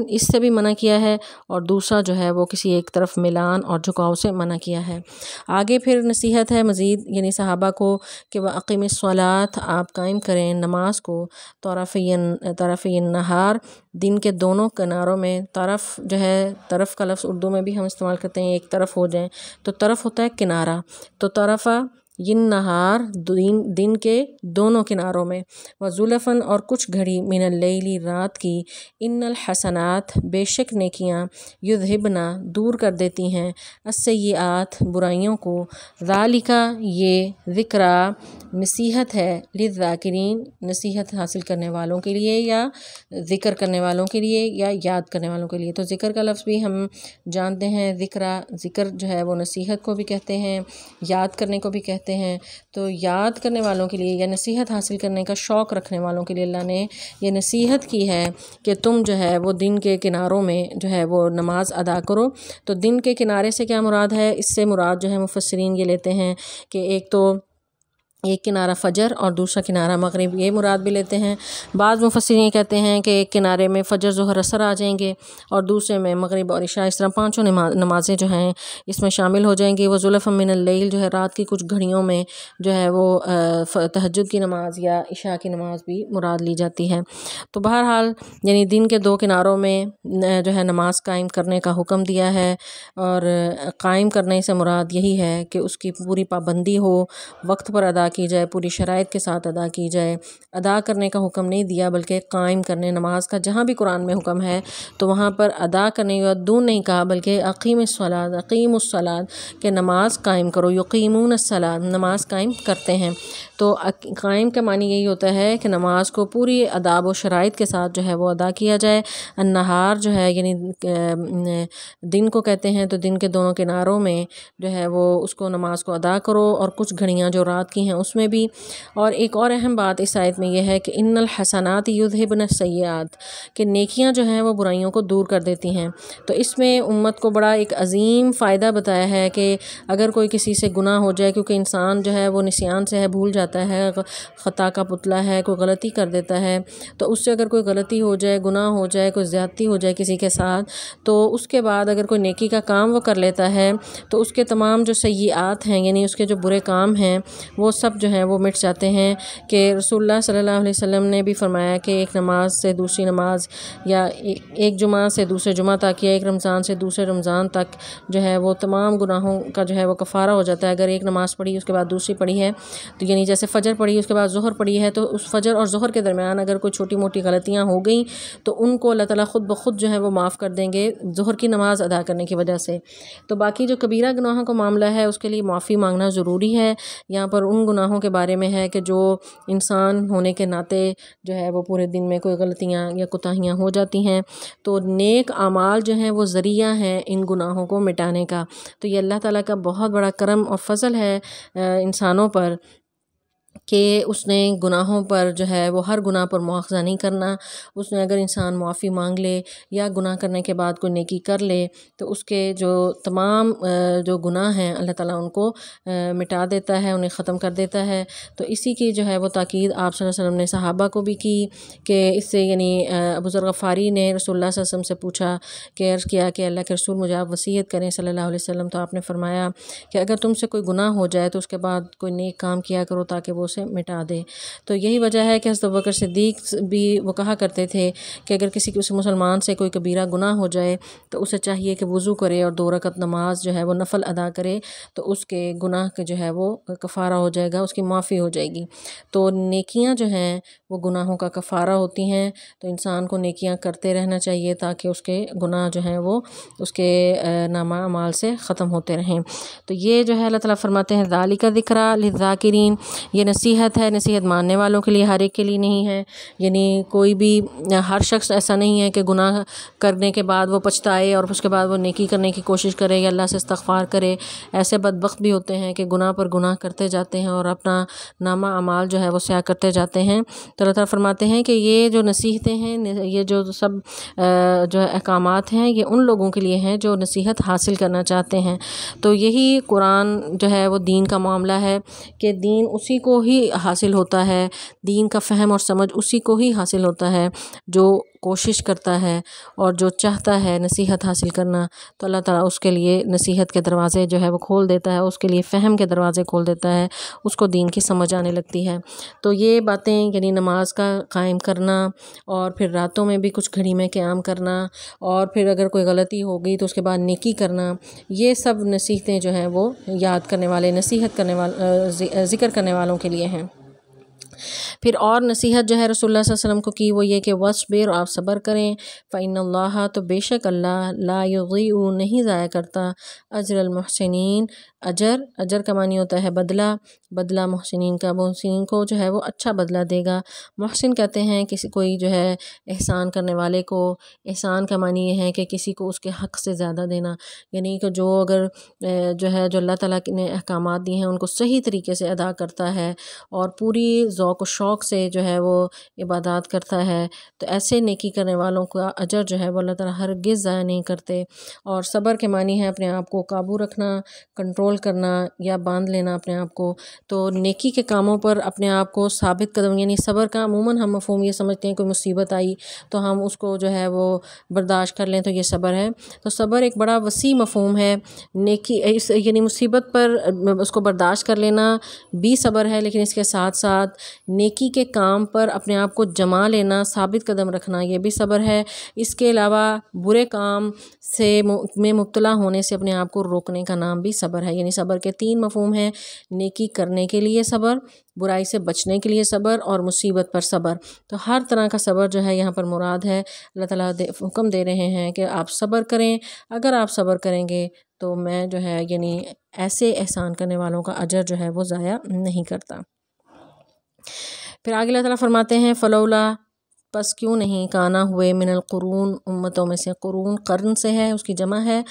اس سے بھی منع کیا ہے، اور دوسرا جو ہے وہ کسی ایک طرف میلان اور جھکاؤ سے منع کیا ہے۔ آگے پھر نصیحت ہے مزید، یعنی صحابہ کو کہ وَأَقِمِ الصَّلَاةَ، آپ قائم کریں نماز کو، طرفی النہار، دن کے دونوں کناروں میں، طرف جو ہے، طرف کا لفظ اردو میں بھی ہم استعمال کرتے ہیں، ایک طرف ہو جائیں تو طرف ہوتا ہے کنارہ، تو طرفہ النہار، دن کے دونوں کناروں میں، وَزُلَفًا، اور کچھ گھڑی، من اللیل، رات کی، ان الحسنات، بے شک نیکیاں، یذہبنا، دور کر دیتی ہیں، السیئات، برائیوں کو، ذالک، یہ ذکرا، نصیحت ہے، للذاکرین، نصیحت حاصل کرنے والوں کے لیے یا ذکر کرنے والوں کے لیے یا یاد کرنے والوں کے لیے۔ تو ذکر کا لفظ بھی ہم جانتے ہیں، ذکر جو ہے وہ نصیحت کو بھی کہتے ہیں، یاد کرنے کو بھی کہتے ہیں، تو یاد کرنے والوں کے لیے یا نصیحت حاصل کرنے کا شوق رکھنے والوں کے لیے اللہ نے یہ نصیحت کی ہے کہ تم جو ہے وہ دن کے کناروں میں جو ہے وہ نماز ادا کرو۔ تو دن کے کنارے سے کیا مراد ہے؟ اس سے مراد جو ہے مفسرین یہ لیتے ہیں کہ ایک تو ایک کنارہ فجر اور دوسرا کنارہ مغرب، یہ مراد بھی لیتے ہیں۔ بعض مفسرین کہتے ہیں کہ ایک کنارے میں فجر ظہر عصر آ جائیں گے اور دوسرے میں مغرب اور عشاء، اس طرح پانچوں نمازیں جو ہیں اس میں شامل ہو جائیں گی۔ وہ ظلفا من اللیل جو ہے رات کی کچھ گھڑیوں میں جو ہے وہ تہجد کی نماز یا عشاء کی نماز بھی مراد لی جاتی ہے۔ تو بہرحال یعنی دن کے 2 کناروں میں جو ہے نماز قائم کرنے کا حکم دیا ہے، اور قائم کرنے سے مراد یہی ہے کہ اس کی پوری پابندی ہو، وقت پر ادا کی جائے، پوری شرائط کے ساتھ ادا کی جائے۔ ادا کرنے کا حکم نہیں دیا بلکہ قائم کرنے نماز کا، جہاں بھی قرآن میں حکم ہے تو وہاں پر ادا کرنے یؤدون نہیں کہا بلکہ اقیم الصلاۃ کہ نماز قائم کرو، یقیمون الصلاۃ نماز قائم کرتے ہیں۔ تو قائم کا معنی یہی ہوتا ہے کہ نماز کو پوری آداب و شرائط کے ساتھ جو ہے وہ ادا کیا جائے۔ النہار جو ہے یعنی دن کو کہتے ہیں، تو دن کے دونوں کناروں میں جو ہے وہ اس کو نماز کو ادا کرو، اور کچھ گھڑیاں جو رات کی ہیں اس میں بھی۔ اور ایک اور اہم بات اس آیت میں یہ ہے کہ ان الحسنات یذھبن السیئات کہ نیکیاں جو ہیں وہ برائیوں کو دور کر دیتی ہیں۔ تو اس میں امت کو بڑا ایک عظیم فائدہ بتایا ہے کہ اگر کوئی کسی سے گناہ ہو جائے، کیونکہ انسان جو ہے وہ نسیان سے ہے، بھول جاتا ہے، خطا کا پتلا ہے، کوئی غلطی کر دیتا ہے، تو اس سے اگر کوئی غلطی ہو جائے، گناہ ہو جائے، کوئی زیادتی ہو جائے کسی کے ساتھ، تو اس کے بعد اگر کوئی نیکی کا کام وہ کر لیتا ہے تو اس کے تمام جو سیئات ہیں یعنی اس کے جو برے کام ہیں وہ سب جو ہیں وہ مٹ جاتے ہیں۔ کہ رسول اللہ صلی اللہ علیہ وسلم نے بھی فرمایا کہ ایک نماز سے دوسری نماز، یا ایک جمعہ سے دوسرے جمعہ تک، یا ایک رمضان سے دوسرے رمضان تک جو ہے وہ تمام گناہوں کا جو ہے وہ کفارہ ہو جاتا ہے۔ اگر ایک نماز پڑھی اس کے بعد دوسری پڑھی ہے، تو یعنی جیسے فجر پڑھی اس کے بعد ظہر پڑھی ہے، تو اس فجر اور ظہر کے درمیان اگر کوئی چھوٹی موٹی غلطیاں ہو گئیں تو ان کو اللہ تعالیٰ خود بخود جو ہے وہ معاف کر دیں گے ظہر کی نماز ادا کرنے کی وجہ سے۔ تو باقی جو کبیرہ گناہوں کا معاملہ ہے اس کے لیے معافی مانگنا ضروری ہے۔ یہاں پر ان گناہوں کے بارے میں ہے کہ جو انسان ہونے کے ناطے جو ہے وہ پورے دن میں کوئی غلطیاں یا کوتاہیاں ہو جاتی ہیں، تو نیک اعمال جو ہیں وہ ذریعہ ہیں ان گناہوں کو مٹانے کا۔ تو یہ اللہ تعالیٰ کا بہت بڑا کرم اور فضل ہے انسانوں پر کہ اس نے گناہوں پر جو ہے وہ ہر گناہ پر مواخذہ نہیں کرنا۔ اس نے اگر انسان معافی مانگ لے یا گناہ کرنے کے بعد کوئی نیکی کر لے تو اس کے جو تمام جو گناہ ہیں اللہ تعالیٰ ان کو مٹا دیتا ہے، انہیں ختم کر دیتا ہے۔ تو اسی کی جو ہے وہ تاکید آپ صلی اللہ علیہ وسلم نے صحابہ کو بھی کی کہ اس سے یعنی ابو ذر غفاری نے رسول اللہ صلی اللہ علیہ وسلم سے پوچھا کہ عرض کیا کہ اللہ کے رسول مجھے آپ وصیت کریں صلی اللہ علیہ وسلم، تو آپ نے فرمایا کہ اگر تم سے کوئی گناہ ہو جائے تو اس کے بعد کوئی نیک کام کیا کرو تاکہ وہ اسے مٹا دے۔ تو یہی وجہ ہے کہ حضرت ابوبکر صدیق بھی وہ کہا کرتے تھے کہ اگر کسی مسلمان سے کوئی کبیرہ گناہ ہو جائے تو اسے چاہیے کہ وضو کرے اور 2 رکعت نماز جو ہے وہ نفل ادا کرے، تو اس کے گناہ کے جو ہے وہ کفارہ ہو جائے گا، اس کی معافی ہو جائے گی۔ تو نیکیاں جو ہیں وہ گناہوں کا کفارہ ہوتی ہیں، تو انسان کو نیکیاں کرتے رہنا چاہیے تاکہ اس کے گناہ جو ہیں وہ اس کے نامہ اعمال سے ختم ہوتے رہیں۔ تو یہ جو ہے اللہ تعالیٰ فرماتے ہیں ذالک ذکریٰ للذاکرین، یہ نصیحت ہے، نصیحت ماننے والوں کے لیے، ہر ایک کے لیے نہیں ہے۔ یعنی کوئی بھی ہر شخص ایسا نہیں ہے کہ گناہ کرنے کے بعد وہ پچھتائے اور اس کے بعد وہ نیکی کرنے کی کوشش کرے یا اللہ سے استغفار کرے۔ ایسے بدبخت بھی ہوتے ہیں کہ گناہ پر گناہ کرتے جاتے ہیں اور اپنا نامہ اعمال جو ہے وہ سیاہ کرتے جاتے ہیں۔ تو اللہ تعالیٰ فرماتے ہیں کہ یہ جو نصیحتیں ہیں، یہ جو سب جو احکامات ہیں، یہ ان لوگوں کے لیے ہیں جو نصیحت حاصل کرنا چاہتے ہیں۔ تو یہی قرآن جو ہے وہ دین کا معاملہ ہے کہ دین اسی کو ہی حاصل ہوتا ہے، دین کا فہم اور سمجھ اسی کو ہی حاصل ہوتا ہے جو کوشش کرتا ہے اور جو چاہتا ہے نصیحت حاصل کرنا، تو اللہ تعالیٰ اس کے لیے نصیحت کے دروازے جو ہے وہ کھول دیتا ہے، اس کے لیے فہم کے دروازے کھول دیتا ہے، اس کو دین کی سمجھ آنے لگتی ہے۔ تو یہ باتیں یعنی نماز کا قائم کرنا، اور پھر راتوں میں بھی کچھ گھڑی میں قیام کرنا، اور پھر اگر کوئی غلطی ہو گئی تو اس کے بعد نیکی کرنا، یہ سب نصیحتیں جو ہیں وہ یاد کرنے والے، نصیحت کرنے والے، ذکر کرنے والوں کے لیے ہیں۔ پھر اور نصیحت جو ہے رسول اللہ صلی اللہ علیہ وسلم کو کی وہ یہ کہ وَاصْبِرْ، آپ صبر کریں، فَإِنَّ اللَّهَ، تو بے شک اللہ، لا یضیع، نہیں ضائع کرتا، اجر المحسنین، اجر کا معنی ہوتا ہے بدلہ محسنین کا، محسنین کو جو ہے وہ اچھا بدلہ دے گا۔ محسن کہتے ہیں کسی کوئی جو ہے احسان کرنے والے کو، احسان کا معنی یہ ہے کہ کسی کو اس کے حق سے زیادہ دینا، یعنی کہ جو اگر جو اللہ تعالیٰ نے احکامات دیے ہیں ان کو صحیح طریقے سے ادا کرتا ہے اور پوری ذوق و شوق شوق سے جو ہے وہ عبادات کرتا ہے تو ایسے نیکی کرنے والوں کا اجر جو ہے وہ اللہ تعالیٰ ہرگز ضائع نہیں کرتے۔ اور صبر کے معنی ہے اپنے آپ کو قابو رکھنا، کنٹرول کرنا یا باندھ لینا اپنے آپ کو۔ تو نیکی کے کاموں پر اپنے آپ کو ثابت قدم، یعنی صبر کا عموماً ہم مفہوم یہ سمجھتے ہیں کوئی مصیبت آئی تو ہم اس کو جو ہے وہ برداشت کر لیں تو یہ صبر ہے۔ تو صبر ایک بڑا وسیع مفہوم ہے۔ نیکی یعنی مصیبت پر اس کو برداشت کر لینا بھی صبر ہے، لیکن اس کے ساتھ ساتھ نیکی کے کام پر اپنے آپ کو جما لینا، ثابت قدم رکھنا، یہ بھی صبر ہے۔ اس کے علاوہ برے کام میں مبتلا ہونے سے اپنے آپ کو روکنے کا نام بھی صبر ہے۔ یعنی صبر کے 3 مفہوم ہیں: نیکی کرنے کے لیے صبر، برائی سے بچنے کے لیے صبر، اور مصیبت پر صبر۔ تو ہر طرح کا صبر جو ہے یہاں پر مراد ہے۔ اللہ تعالیٰ حکم دے رہے ہیں کہ آپ صبر کریں، اگر آپ صبر کریں گے تو میں جو ہے یعنی ایسے احسان کرنے والوں کا اجر جو ہے وہ ضائع نہیں کرتا۔ پھر آگے اللہ تعالیٰ فرماتے ہیں فلولا، پس کیوں نہیں، کانا ہوئے، من القرون، امتوں میں سے۔ قرون قرن سے ہے، اس کی جمع ہے۔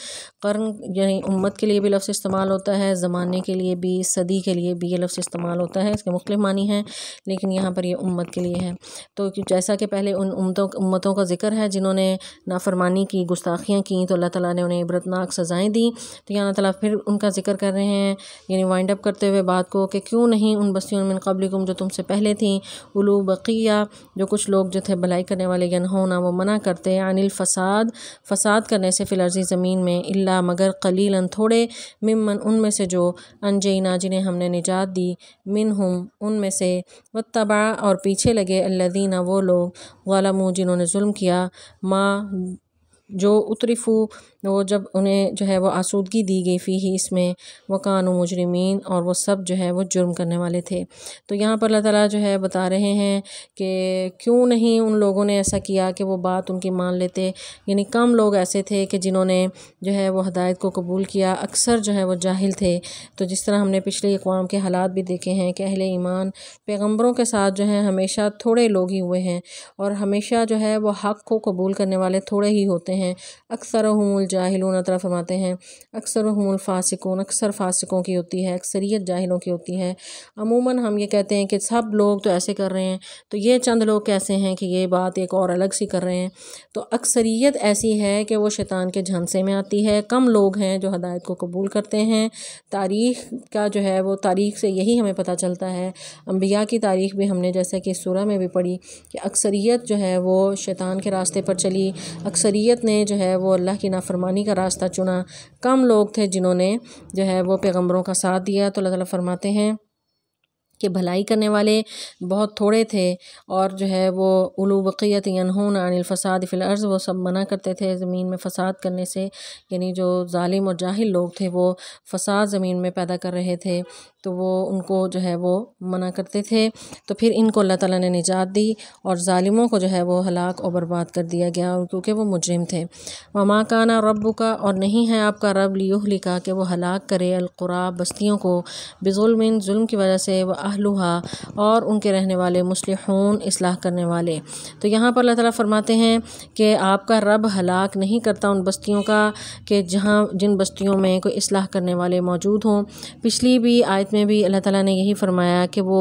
قرن یعنی امت کے لیے بھی لفظ استعمال ہوتا ہے، زمانے کے لیے بھی، صدی کے لیے بھی یہ لفظ استعمال ہوتا ہے۔ اس کے مختلف معنی ہیں، لیکن یہاں پر یہ امت کے لیے ہے۔ تو جیسا کہ پہلے ان امتوں کا ذکر ہے جنہوں نے نافرمانی کی، گستاخیاں کی، تو اللہ تعالیٰ نے انہیں عبرتناک سزائیں دیں، تو یہاں اللہ تعالیٰ پھر ان کا ذکر کر رہے ہیں، یعنی وائنڈ اپ کرتے ہوئے بات کو، کہ کیوں نہیں ان بستیوں من قبلکم جو تم سے پہلے تھیں، اولو بقیہ، جو کچھ لوگ جو تھے بھلائی کرنے والے، ینہونا وہ منع کرتے، عن الفساد، فساد کرنے سے، فی الارض زمین میں، الا مگر قلیلا تھوڑے، ممن ان میں سے جو، انجینا جنہیں ہم نے نجات دی، منہم ان میں سے، واتبع اور پیچھے لگے، الذین وہ لوگ، ظلموا جنہوں نے ظلم کیا، ما جو اترفو وہ جب انہیں جو ہے وہ آسودگی دی گئی فی ہی اس میں، وکانوا مجرمین اور وہ سب جو ہے وہ جرم کرنے والے تھے۔ تو یہاں پر اللہ تعالیٰ جو ہے بتا رہے ہیں کہ کیوں نہیں ان لوگوں نے ایسا کیا کہ وہ بات ان کی مان لیتے، یعنی کم لوگ ایسے تھے کہ جنہوں نے جو ہے وہ ہدایت کو قبول کیا، اکثر جو ہے وہ جاہل تھے۔ تو جس طرح ہم نے پچھلے اقوام کے حالات بھی دیکھے ہیں کہ اہل ایمان پیغمبروں کے ساتھ جو ہے ہمیشہ تھوڑے لوگ ہی ہوئے ہیں، اور ہمیشہ جو ہے وہ حق کو قبول کرنے والے تھوڑے ہی ہوتے ہیں۔ اکثرهم الجاہلون، طرف فرماتے ہیں اکثرهم الفاسقون، اکثر فاسقوں کی ہوتی ہے، اکثریت جاہلوں کی ہوتی ہے۔ عموماً ہم یہ کہتے ہیں کہ سب لوگ تو ایسے کر رہے ہیں، تو یہ چند لوگ کیسے ہیں کہ یہ بات ایک اور الگ سی کر رہے ہیں؟ تو اکثریت ایسی ہے کہ وہ شیطان کے جھنسے میں آتی ہے، کم لوگ ہیں جو ہدایت کو قبول کرتے ہیں۔ تاریخ کا جو ہے وہ، تاریخ سے یہی ہمیں پتہ چلتا ہے، انبیاء کی تاریخ بھی ہم نے جیسے کہ سورہ میں بھی پڑھی کہ اکثریت جو ہے وہ شیطان کے راستے پر چلی، اکثریت نے جو ہے وہ اللہ کی نافرمانی کا راستہ چنا، کم لوگ تھے جنہوں نے جو ہے وہ پیغمبروں کا ساتھ دیا۔ تو اللہ تعالیٰ فرماتے ہیں کہ بھلائی کرنے والے بہت تھوڑے تھے، اور جو ہے وہ اولو بقیت ینہون عن الفساد فی الارض، وہ سب منع کرتے تھے زمین میں فساد کرنے سے، یعنی جو ظالم اور جاہل لوگ تھے وہ فساد زمین میں پیدا کر رہے تھے، تو وہ ان کو جو ہے وہ منع کرتے تھے۔ تو پھر ان کو اللہ تعالیٰ نے نجات دی، اور ظالموں کو جو ہے وہ ہلاک اور برباد کر دیا گیا، کیونکہ وہ مجرم تھے۔ وما کان ربک، اور نہیں ہے آپ کا رب، لیہلک کہ وہ ہلاک کرے، القری بستیوں کو، بظلم ظلم کی وجہ سے، اہلھا اور ان کے رہنے والے، مصلحون اصلاح کرنے والے۔ تو یہاں پر اللہ تعالیٰ فرماتے ہیں کہ آپ کا رب ہلاک نہیں کرتا ان بستیوں کا کہ جن بستیوں میں کوئی اصلاح کرنے والے موجود ہوں۔ پچھلی بھی آیت میں بھی اللہ تعالیٰ نے یہی فرمایا کہ وہ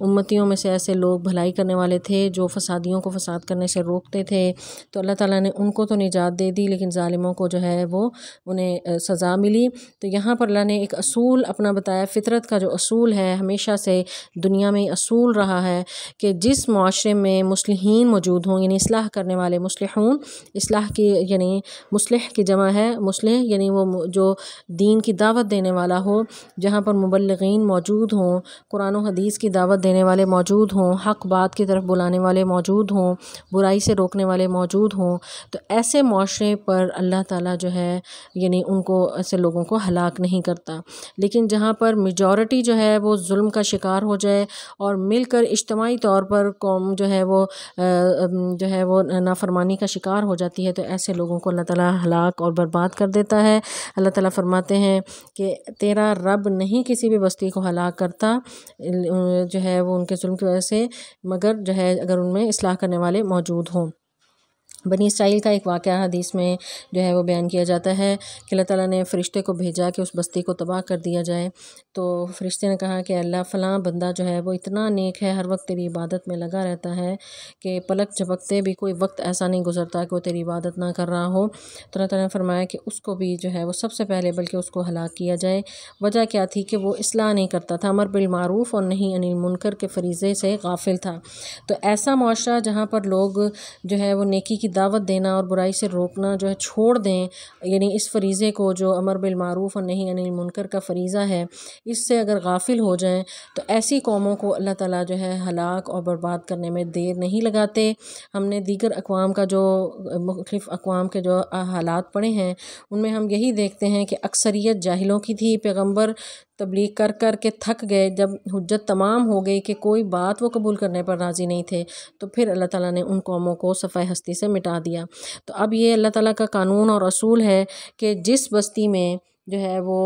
امتیوں میں سے ایسے لوگ بھلائی کرنے والے تھے جو فسادیوں کو فساد کرنے سے روکتے تھے، تو اللہ تعالیٰ نے ان کو تو نجات دے دی، لیکن ظالموں کو جو ہے وہ انہیں سزا ملی۔ تو یہاں پر اللہ نے ایک اصول اپنا بتایا، فطرت کا جو اصول ہے ہمیشہ سے دنیا میں اصول رہا ہے کہ جس معاشرے میں مصلحین موجود ہوں، یعنی اصلاح کرنے والے، مصلحون اصلاح کی یعنی مصلح کی جمع ہے، مصلح یعنی وہ جو دین کی دعوت دینے والا ہو، جہاں پر مبلغین موجود ہوں، قرآن و حدیث کی دعوت دینے والے موجود ہوں، حق بات کی طرف بلانے والے موجود ہوں، برائی سے روکنے والے موجود ہوں، تو ایسے معاشرے پر اللہ تعالیٰ جو ہے یعنی ان کو، ایسے لوگوں کو ہلاک نہیں کرتا۔ لیکن جہاں پر میجورٹی جو ہے وہ ظلم کا شکار ہو جائے اور مل کر اجتماعی طور پر قوم جو ہے وہ نافرمانی کا شکار ہو جاتی ہے، تو ایسے لوگوں کو اللہ تعالیٰ ہلاک اور برباد کر دیتا ہے۔ اللہ تعالیٰ فرماتے ہیں کہ تیرا رب نہیں کسی بھی بستی کو ہلاک کرتا جو ہے وہ ان کے ظلم کی وجہ سے، مگر جو ہے اگر ان میں اصلاح کرنے والے موجود ہوں۔ بنی اسرائیل کا ایک واقعہ حدیث میں جو ہے وہ بیان کیا جاتا ہے کہ اللہ تعالیٰ نے فرشتے کو بھیجا کہ اس بستی کو تباہ کر دیا جائے، تو فرشتے نے کہا کہ اللہ فلاں بندہ جو ہے وہ اتنا نیک ہے، ہر وقت تیری عبادت میں لگا رہتا ہے کہ پلک جھپکتے بھی کوئی وقت ایسا نہیں گزرتا کہ وہ تیری عبادت نہ کر رہا ہو، تو اللہ تعالیٰ نے فرمایا کہ اس کو بھی جو ہے وہ سب سے پہلے بلکہ اس کو ہلاک کیا جائے۔ وجہ کیا تھی کہ وہ اصلاح نہیں کرتا تھا، امر بالمعروف اور نہی عن المنکر کے فریضے سے غافل تھا۔ تو ایسا معاشرہ جہاں پر لوگ جو ہے وہ نیکی کی دعوت دینا اور برائی سے روکنا جو ہے چھوڑ دیں، یعنی اس فریضے کو جو امر بالمعروف اور نہی عن المنکر کا فریضہ ہے اس سے اگر غافل ہو جائیں تو ایسی قوموں کو اللہ تعالیٰ جو ہے ہلاک اور برباد کرنے میں دیر نہیں لگاتے۔ ہم نے دیگر اقوام کا جو مختلف اقوام کے جو حالات پڑھے ہیں ان میں ہم یہی دیکھتے ہیں کہ اکثریت جاہلوں کی تھی، پیغمبر تبلیغ کر کر کے تھک گئے، جب حجت تمام ہو گئی کہ کوئی بات وہ قبول کرنے پر راضی نہیں تھے تو پھر اللہ تعالیٰ نے ان قوموں کو صفحہ ہستی سے مٹا دیا۔ تو اب یہ اللہ تعالیٰ کا قانون اور اصول ہے کہ جس بستی میں جو ہے وہ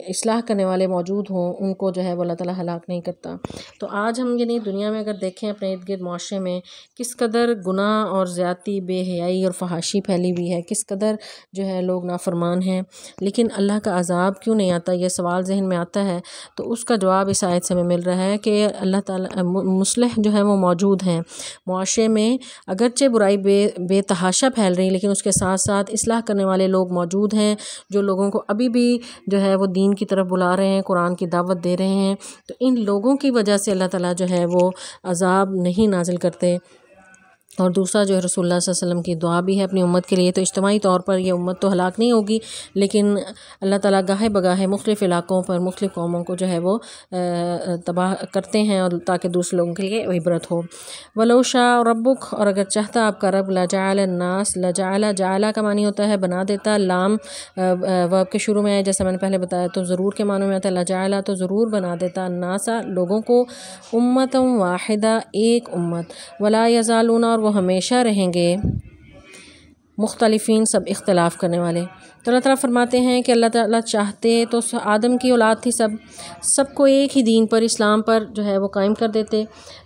اصلاح کرنے والے موجود ہوں ان کو جو ہے وہ اللہ تعالیٰ ہلاک نہیں کرتا۔ تو آج ہم یعنی دنیا میں اگر دیکھیں اپنے ارد گرد معاشرے میں کس قدر گناہ اور زیادتی، بے حیائی اور فحاشی پھیلی ہوئی ہے، کس قدر جو ہے لوگ نافرمان ہیں، لیکن اللہ کا عذاب کیوں نہیں آتا، یہ سوال ذہن میں آتا ہے۔ تو اس کا جواب اس آیت سے ہمیں مل رہا ہے کہ اللہ تعالیٰ مصلح جو ہے وہ موجود ہیں معاشرے میں، اگرچہ برائی بے تحاشا پھیل رہی لیکن اس کے ساتھ ساتھ اصلاح کرنے والے لوگ موجود ہیں جو لوگوں کو ابھی بھی جو ہے وہ دین کی طرف بلا رہے ہیں، قرآن کی دعوت دے رہے ہیں۔ تو ان لوگوں کی وجہ سے اللہ تعالیٰ جو ہے وہ عذاب نہیں نازل کرتے۔ اور دوسرا جو ہے رسول اللہ صلی اللہ علیہ وسلم کی دعا بھی ہے اپنی امت کے لیے، تو اجتماعی طور پر یہ امت تو ہلاک نہیں ہوگی لیکن اللہ تعالیٰ گاہے بگاہے مختلف علاقوں پر مختلف قوموں کو جو ہے وہ تباہ کرتے ہیں اور تاکہ دوسرے لوگوں کے لیے عبرت ہو۔ وَلَوْ شَاءَ رَبُّكَ، اور اگر چاہتا آپ کا رب، لَجَعَلَ النَّاسَ، لَجَعَلَ کا معنی ہوتا ہے بنا دیتا، لام ورب کے شروع میں ہے جیسا میں نے پہلے بتایا، تو ضرور کے معنی میں آتا ہے، لَجَعَلَ تو ضرور بنا دیتا، النَّاسَ لوگوں کو، أُمَّةً وَاحِدَةً ایک امت، وَلَا يَزَالُونَ اور وہ ہمیشہ رہیں گے مختلفین سب اختلاف کرنے والے۔ تو اللہ تعالیٰ فرماتے ہیں کہ اللہ تعالیٰ چاہتے تو آدم کی اولاد تھی، سب کو ایک ہی دین پر، اسلام پر جو ہے وہ قائم کر دیتے،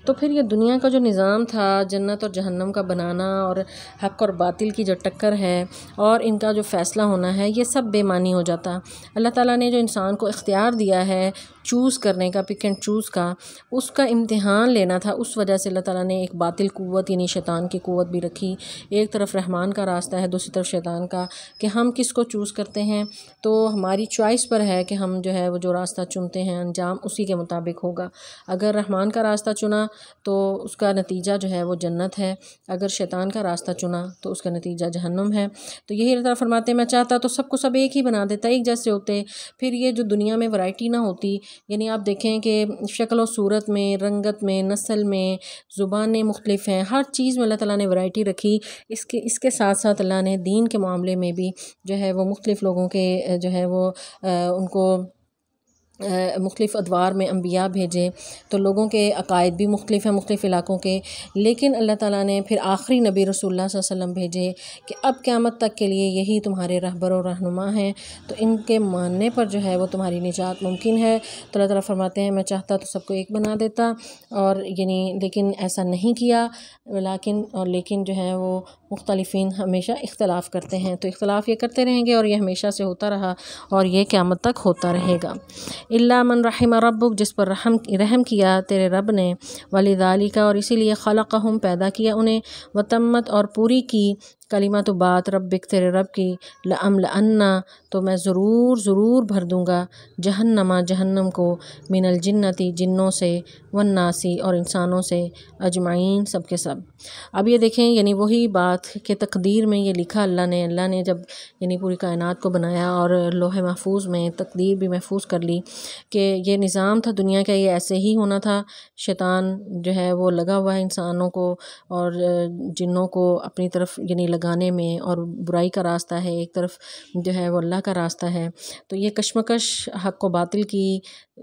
تو پھر یہ دنیا کا جو نظام تھا جنت اور جہنم کا بنانا اور حق اور باطل کی جو ٹکر ہے اور ان کا جو فیصلہ ہونا ہے یہ سب بے معنی ہو جاتا۔ اللہ تعالیٰ نے جو انسان کو اختیار دیا ہے چوز کرنے کا، پک اینڈ چوز کا، اس کا امتحان لینا تھا، اس وجہ سے اللہ تعالیٰ نے ایک باطل قوت یعنی شیطان کی قوت بھی رکھی، ایک طرف رحمان کا راستہ ہے، دوسری طرف شیطان کا، کہ ہم کس کو چوز کرتے ہیں۔ تو ہماری چوائس پر ہے کہ ہم جو ہے وہ جو راستہ چنتے ہیں انجام اسی کے مطابق ہوگا۔ اگر رحمان کا راستہ چنا تو اس کا نتیجہ جو ہے وہ جنت ہے، اگر شیطان کا راستہ چنا تو اس کا نتیجہ جہنم ہے۔ تو یہی اللہ تعالیٰ فرماتے ہیں میں چاہتا تو سب کو سب ایک ہی بنا دیتا، ایک جیسے ہوتے، پھر یہ جو دنیا میں ورائٹی نہ ہوتی، یعنی آپ دیکھیں کہ شکل و صورت میں، رنگت میں، نسل میں، زبانیں مختلف ہیں، ہر چیز میں اللہ تعالیٰ نے ورائٹی رکھی۔ اس کے ساتھ ساتھ اللہ نے دین کے معاملے میں بھی جو ہے وہ مختلف لوگوں کے جو ہے وہ ان کو مختلف ادوار میں انبیاء بھیجے، تو لوگوں کے عقائد بھی مختلف ہیں مختلف علاقوں کے، لیکن اللہ تعالیٰ نے پھر آخری نبی رسول اللہ صلی اللہ علیہ وسلم بھیجے کہ اب قیامت تک کے لیے یہی تمہارے رہبر و رہنما ہیں، تو ان کے ماننے پر جو ہے وہ تمہاری نجات ممکن ہے۔ تو اللہ تعالیٰ فرماتے ہیں میں چاہتا تو سب کو ایک بنا دیتا، اور یعنی لیکن ایسا نہیں کیا، لیکن جو ہے وہ مختلفین ہمیشہ اختلاف کرتے ہیں، تو اختلاف یہ کرتے رہیں گے اور یہ ہمیشہ سے ہوتا رہا اور یہ قیامت تک ہوتا رہے گا۔ الا من رحم ربک، جس پر رحم کیا تیرے رب نے، ولذالک اور اسی لیے خلقہم پیدا کیا انہیں، وتمت اور پوری کی کلمۃ بات ربک تیرے رب کی، لأملأن تو میں ضرور بھر دوں گا، جہنم کو، من الجنتی جنوں سے، والناسی اور انسانوں سے، اجمعین سب کے سب۔ اب یہ دیکھیں یعنی وہی بات کہ تقدیر میں یہ لکھا اللہ نے جب یعنی پوری کائنات کو بنایا اور لوح محفوظ میں تقدیر بھی محفوظ کر لی کہ یہ نظام تھا دنیا کا، یہ ایسے ہی ہونا تھا۔ شیطان جو ہے وہ لگا ہوا ہے انسانوں کو اور جنوں کو اپنی طرف یعنی لگانے میں، اور برائی کا راستہ ہے، ایک طرف جو ہے وہ اللہ کا راستہ ہے۔ تو یہ کشمکش حق و باطل کی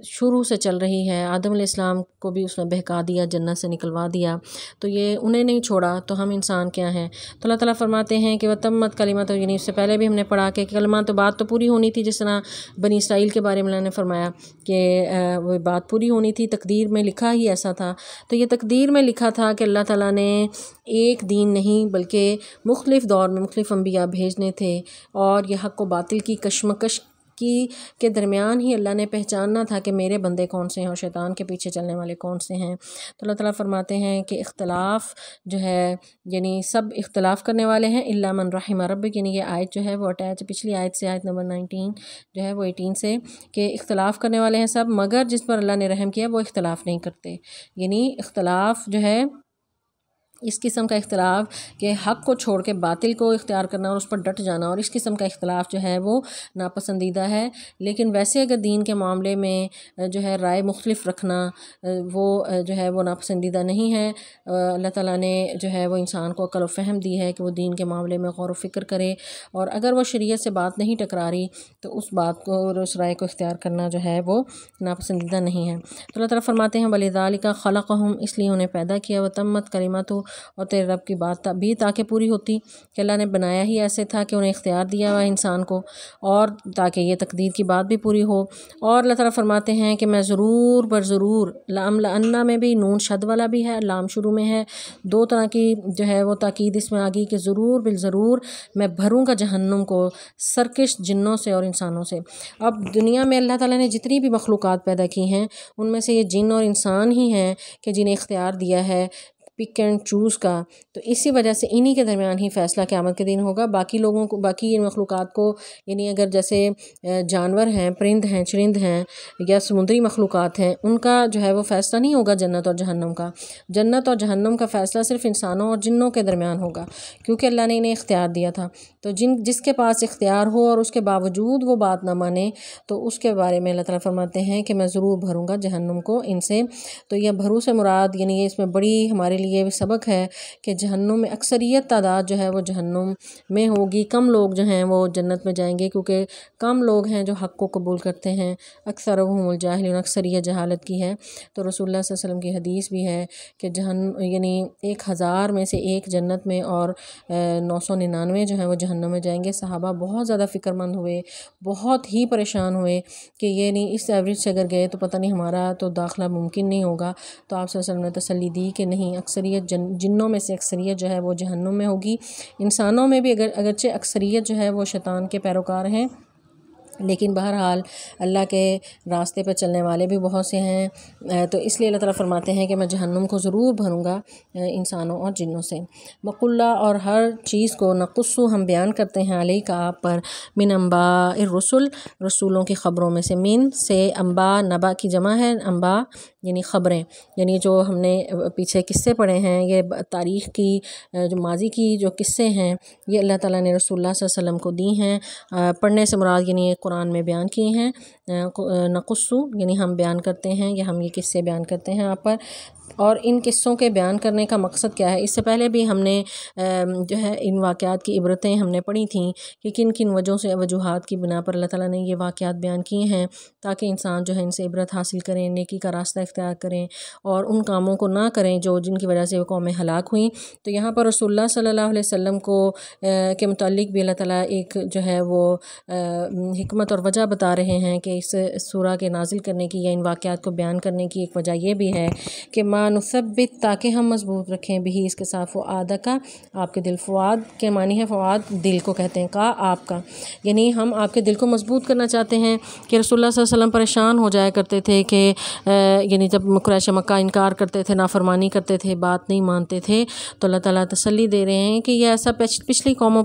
شروع سے چل رہی ہے۔ آدم علیہ السلام کو بھی اس نے بہکا دیا، جنت سے نکلوا دیا، تو یہ انہیں نہیں چھوڑا، تو ہم انسان کیا ہیں؟ تو اللہ تعالیٰ فرماتے ہیں کہ وَتَمَّتْ کلمۃ، یعنی اس سے پہلے بھی ہم نے پڑھا کہ کلمہ تو بات تو پوری ہونی تھی، جس طرح بنی اسرائیل کے بارے میں اللہ نے فرمایا کہ وہ بات پوری ہونی تھی، تقدیر میں لکھا ہی ایسا تھا۔ تو یہ تقدیر میں لکھا تھا کہ اللہ تعالیٰ نے ایک دین نہیں بلکہ مختلف دور میں مختلف انبیاء بھیجنے تھے، اور یہ حق و باطل کی کشمکش کے درمیان ہی اللہ نے پہچاننا تھا کہ میرے بندے کون سے ہیں اور شیطان کے پیچھے چلنے والے کون سے ہیں۔ تو اللہ تعالیٰ فرماتے ہیں کہ اختلاف جو ہے، یعنی سب اختلاف کرنے والے ہیں الا من رحم ربک، یعنی یہ آیت جو ہے وہ اٹیچ پچھلی آیت سے، آیت نمبر 19 جو ہے وہ 18 سے، کہ اختلاف کرنے والے ہیں سب، مگر جس پر اللہ نے رحم کیا وہ اختلاف نہیں کرتے۔ یعنی اختلاف جو ہے، اس قسم کا اختلاف کہ حق کو چھوڑ کے باطل کو اختیار کرنا اور اس پر ڈٹ جانا، اور اس قسم کا اختلاف جو ہے وہ ناپسندیدہ ہے۔ لیکن ویسے اگر دین کے معاملے میں جو ہے رائے مختلف رکھنا وہ جو ہے وہ ناپسندیدہ نہیں ہے۔ اللہ تعالیٰ نے جو ہے وہ انسان کو عقل و فہم دی ہے کہ وہ دین کے معاملے میں غور و فکر کرے، اور اگر وہ شریعت سے بات نہیں ٹکرا رہی تو اس بات کو اور اس رائے کو اختیار کرنا جو ہے وہ ناپسندیدہ نہیں ہے۔ تو اللہ تعالیٰ فرماتے ہیں وَلِذَالِكَ خَلَقَهُمْ، اس لیے انہیں پیدا کیا، وَتَمَّتْ کلمۃ، اور تیرے رب کی بات بھی تاکہ پوری ہوتی، کہ اللہ نے بنایا ہی ایسے تھا کہ انہیں اختیار دیا ہوا انسان کو، اور تاکہ یہ تقدیر کی بات بھی پوری ہو۔ اور اللہ تعالیٰ فرماتے ہیں کہ میں ضرور بر ضرور، لَأَمْلَأَنَّ میں بھی نون شد والا بھی ہے، لام شروع میں ہے، دو طرح کی جو ہے وہ تاکید اس میں آ گئی کہ ضرور بالضرور میں بھروں گا جہنم کو سرکش جنوں سے اور انسانوں سے۔ اب دنیا میں اللہ تعالیٰ نے جتنی بھی مخلوقات پیدا کی ہیں ان میں سے یہ جن اور انسان ہی ہیں کہ جنہیں اختیار دیا ہے پک اینڈ چوز کا، تو اسی وجہ سے انہی کے درمیان ہی فیصلہ قیامت کے دن ہوگا۔ باقی لوگوں کو، باقی مخلوقات کو، یعنی اگر جیسے جانور ہیں، پرند ہیں، چرند ہیں، یا سمندری مخلوقات ہیں، ان کا جو ہے وہ فیصلہ نہیں ہوگا جنت اور جہنم کا۔ جنت اور جہنم کا فیصلہ صرف انسانوں اور جنوں کے درمیان ہوگا، کیونکہ اللہ نے انہیں اختیار دیا تھا۔ تو جس کے پاس اختیار ہو اور اس کے باوجود وہ بات نہ مانے، تو اس کے بارے میں اللہ تعالیٰ فرماتے ہیں کہ میں ضرور بھروں گا جہنم کو ان سے۔ تو یہ بھرو سے مراد، یعنی یہ اس میں بڑی ہمارے لیے بھی سبق ہے کہ جہنم میں اکثریت تعداد جو ہے وہ جہنم میں ہوگی، کم لوگ جو ہیں وہ جنت میں جائیں گے، کیونکہ کم لوگ ہیں جو حق کو قبول کرتے ہیں، اکثرهم الجاہلون، اکثریت جہالت کی ہے۔ تو رسول اللہ صلی اللہ علیہ وسلم کی حدیث بھی ہے کہ یعنی 1000 میں سے ایک جنت میں اور 999 جو ہیں وہ جہنم میں جائیں گے۔ صحابہ بہت زیادہ فکر مند ہوئے، بہت ہی پریشان ہوئے کہ یہ نہیں، اس ایوریج سے اگر گئے تو پتہ نہیں ہمارا تو داخلہ ممکن نہیں ہوگا۔ تو آپ صلی اللہ علیہ وسلم نے تسلی دی کہ نہیں، اکثریت جنوں میں سے اکثریت جو ہے وہ جہنم میں ہوگی۔ انسانوں میں بھی اگرچہ اکثریت جو ہے وہ شیطان کے پیروکار ہیں، لیکن بہرحال اللہ کے راستے پہ چلنے والے بھی بہت سے ہیں۔ تو اس لیے اللہ تعالیٰ فرماتے ہیں کہ میں جہنم کو ضرور بھروں گا انسانوں اور جنوں سے۔ وَقُلَّا، اور ہر چیز کو، نقص ہم بیان کرتے ہیں، علیہ کا آپ پر، من انباء الرسل، رسولوں کی خبروں میں سے، من سے انباء، نبا کی جمع ہے، انباء یعنی خبریں، یعنی جو ہم نے پیچھے قصے پڑھے ہیں، یہ تاریخ کی جو ماضی کی جو قصے ہیں یہ اللہ تعالیٰ نے رسول اللہ صلی اللہ علیہ وسلم کو دی ہیں۔ پڑھنے سے مراد یعنی قرآن میں بیان کیے ہیں، نقصو یعنی ہم بیان کرتے ہیں، یا ہم یہ قصے بیان کرتے ہیں آپ پر۔ اور ان قصوں کے بیان کرنے کا مقصد کیا ہے؟ اس سے پہلے بھی ہم نے جو ہے ان واقعات کی عبرتیں ہم نے پڑھی تھیں کہ کن کن وجوہات کی بنا پر اللہ تعالیٰ نے یہ واقعات بیان کیے ہیں، تاکہ انسان جو ہے ان سے عبرت حاصل کریں، نیکی کا راستہ اختیار کریں، اور ان کاموں کو نہ کریں جن کی وجہ سے وہ قومیں ہلاک ہوئیں۔ تو یہاں پر رسول اللہ صلی اللہ علیہ وسلم کو کے متعلق بھی اللہ تعالیٰ ایک جو ہے وہ حکمت اور وجہ بتا رہے ہیں کہ اس سورہ کے نازل کرنے کی یا ان واقعات کو بیان کرنے کی ایک وجہ یہ بھی ہے کہ ما نثبت، تاکہ ہم مضبوط رکھیں بھی اس کے ساتھ، فؤاد کا، آپ کے دل۔ فؤاد کے معنی ہے، فؤاد دل کو کہتے ہیں، کا آپ کا، یعنی ہم آپ کے دل کو مضبوط کرنا چاہتے ہیں۔ کہ رسول اللہ صلی اللہ علیہ وسلم پریشان ہو جایا کرتے تھے کہ یعنی جب قریش مکہ انکار کرتے تھے، نافرمانی کرتے تھے، بات نہیں مانتے تھے، تو اللہ تعالیٰ تسلی دے رہے ہیں کہ یہ ایسا پچھلی قوموں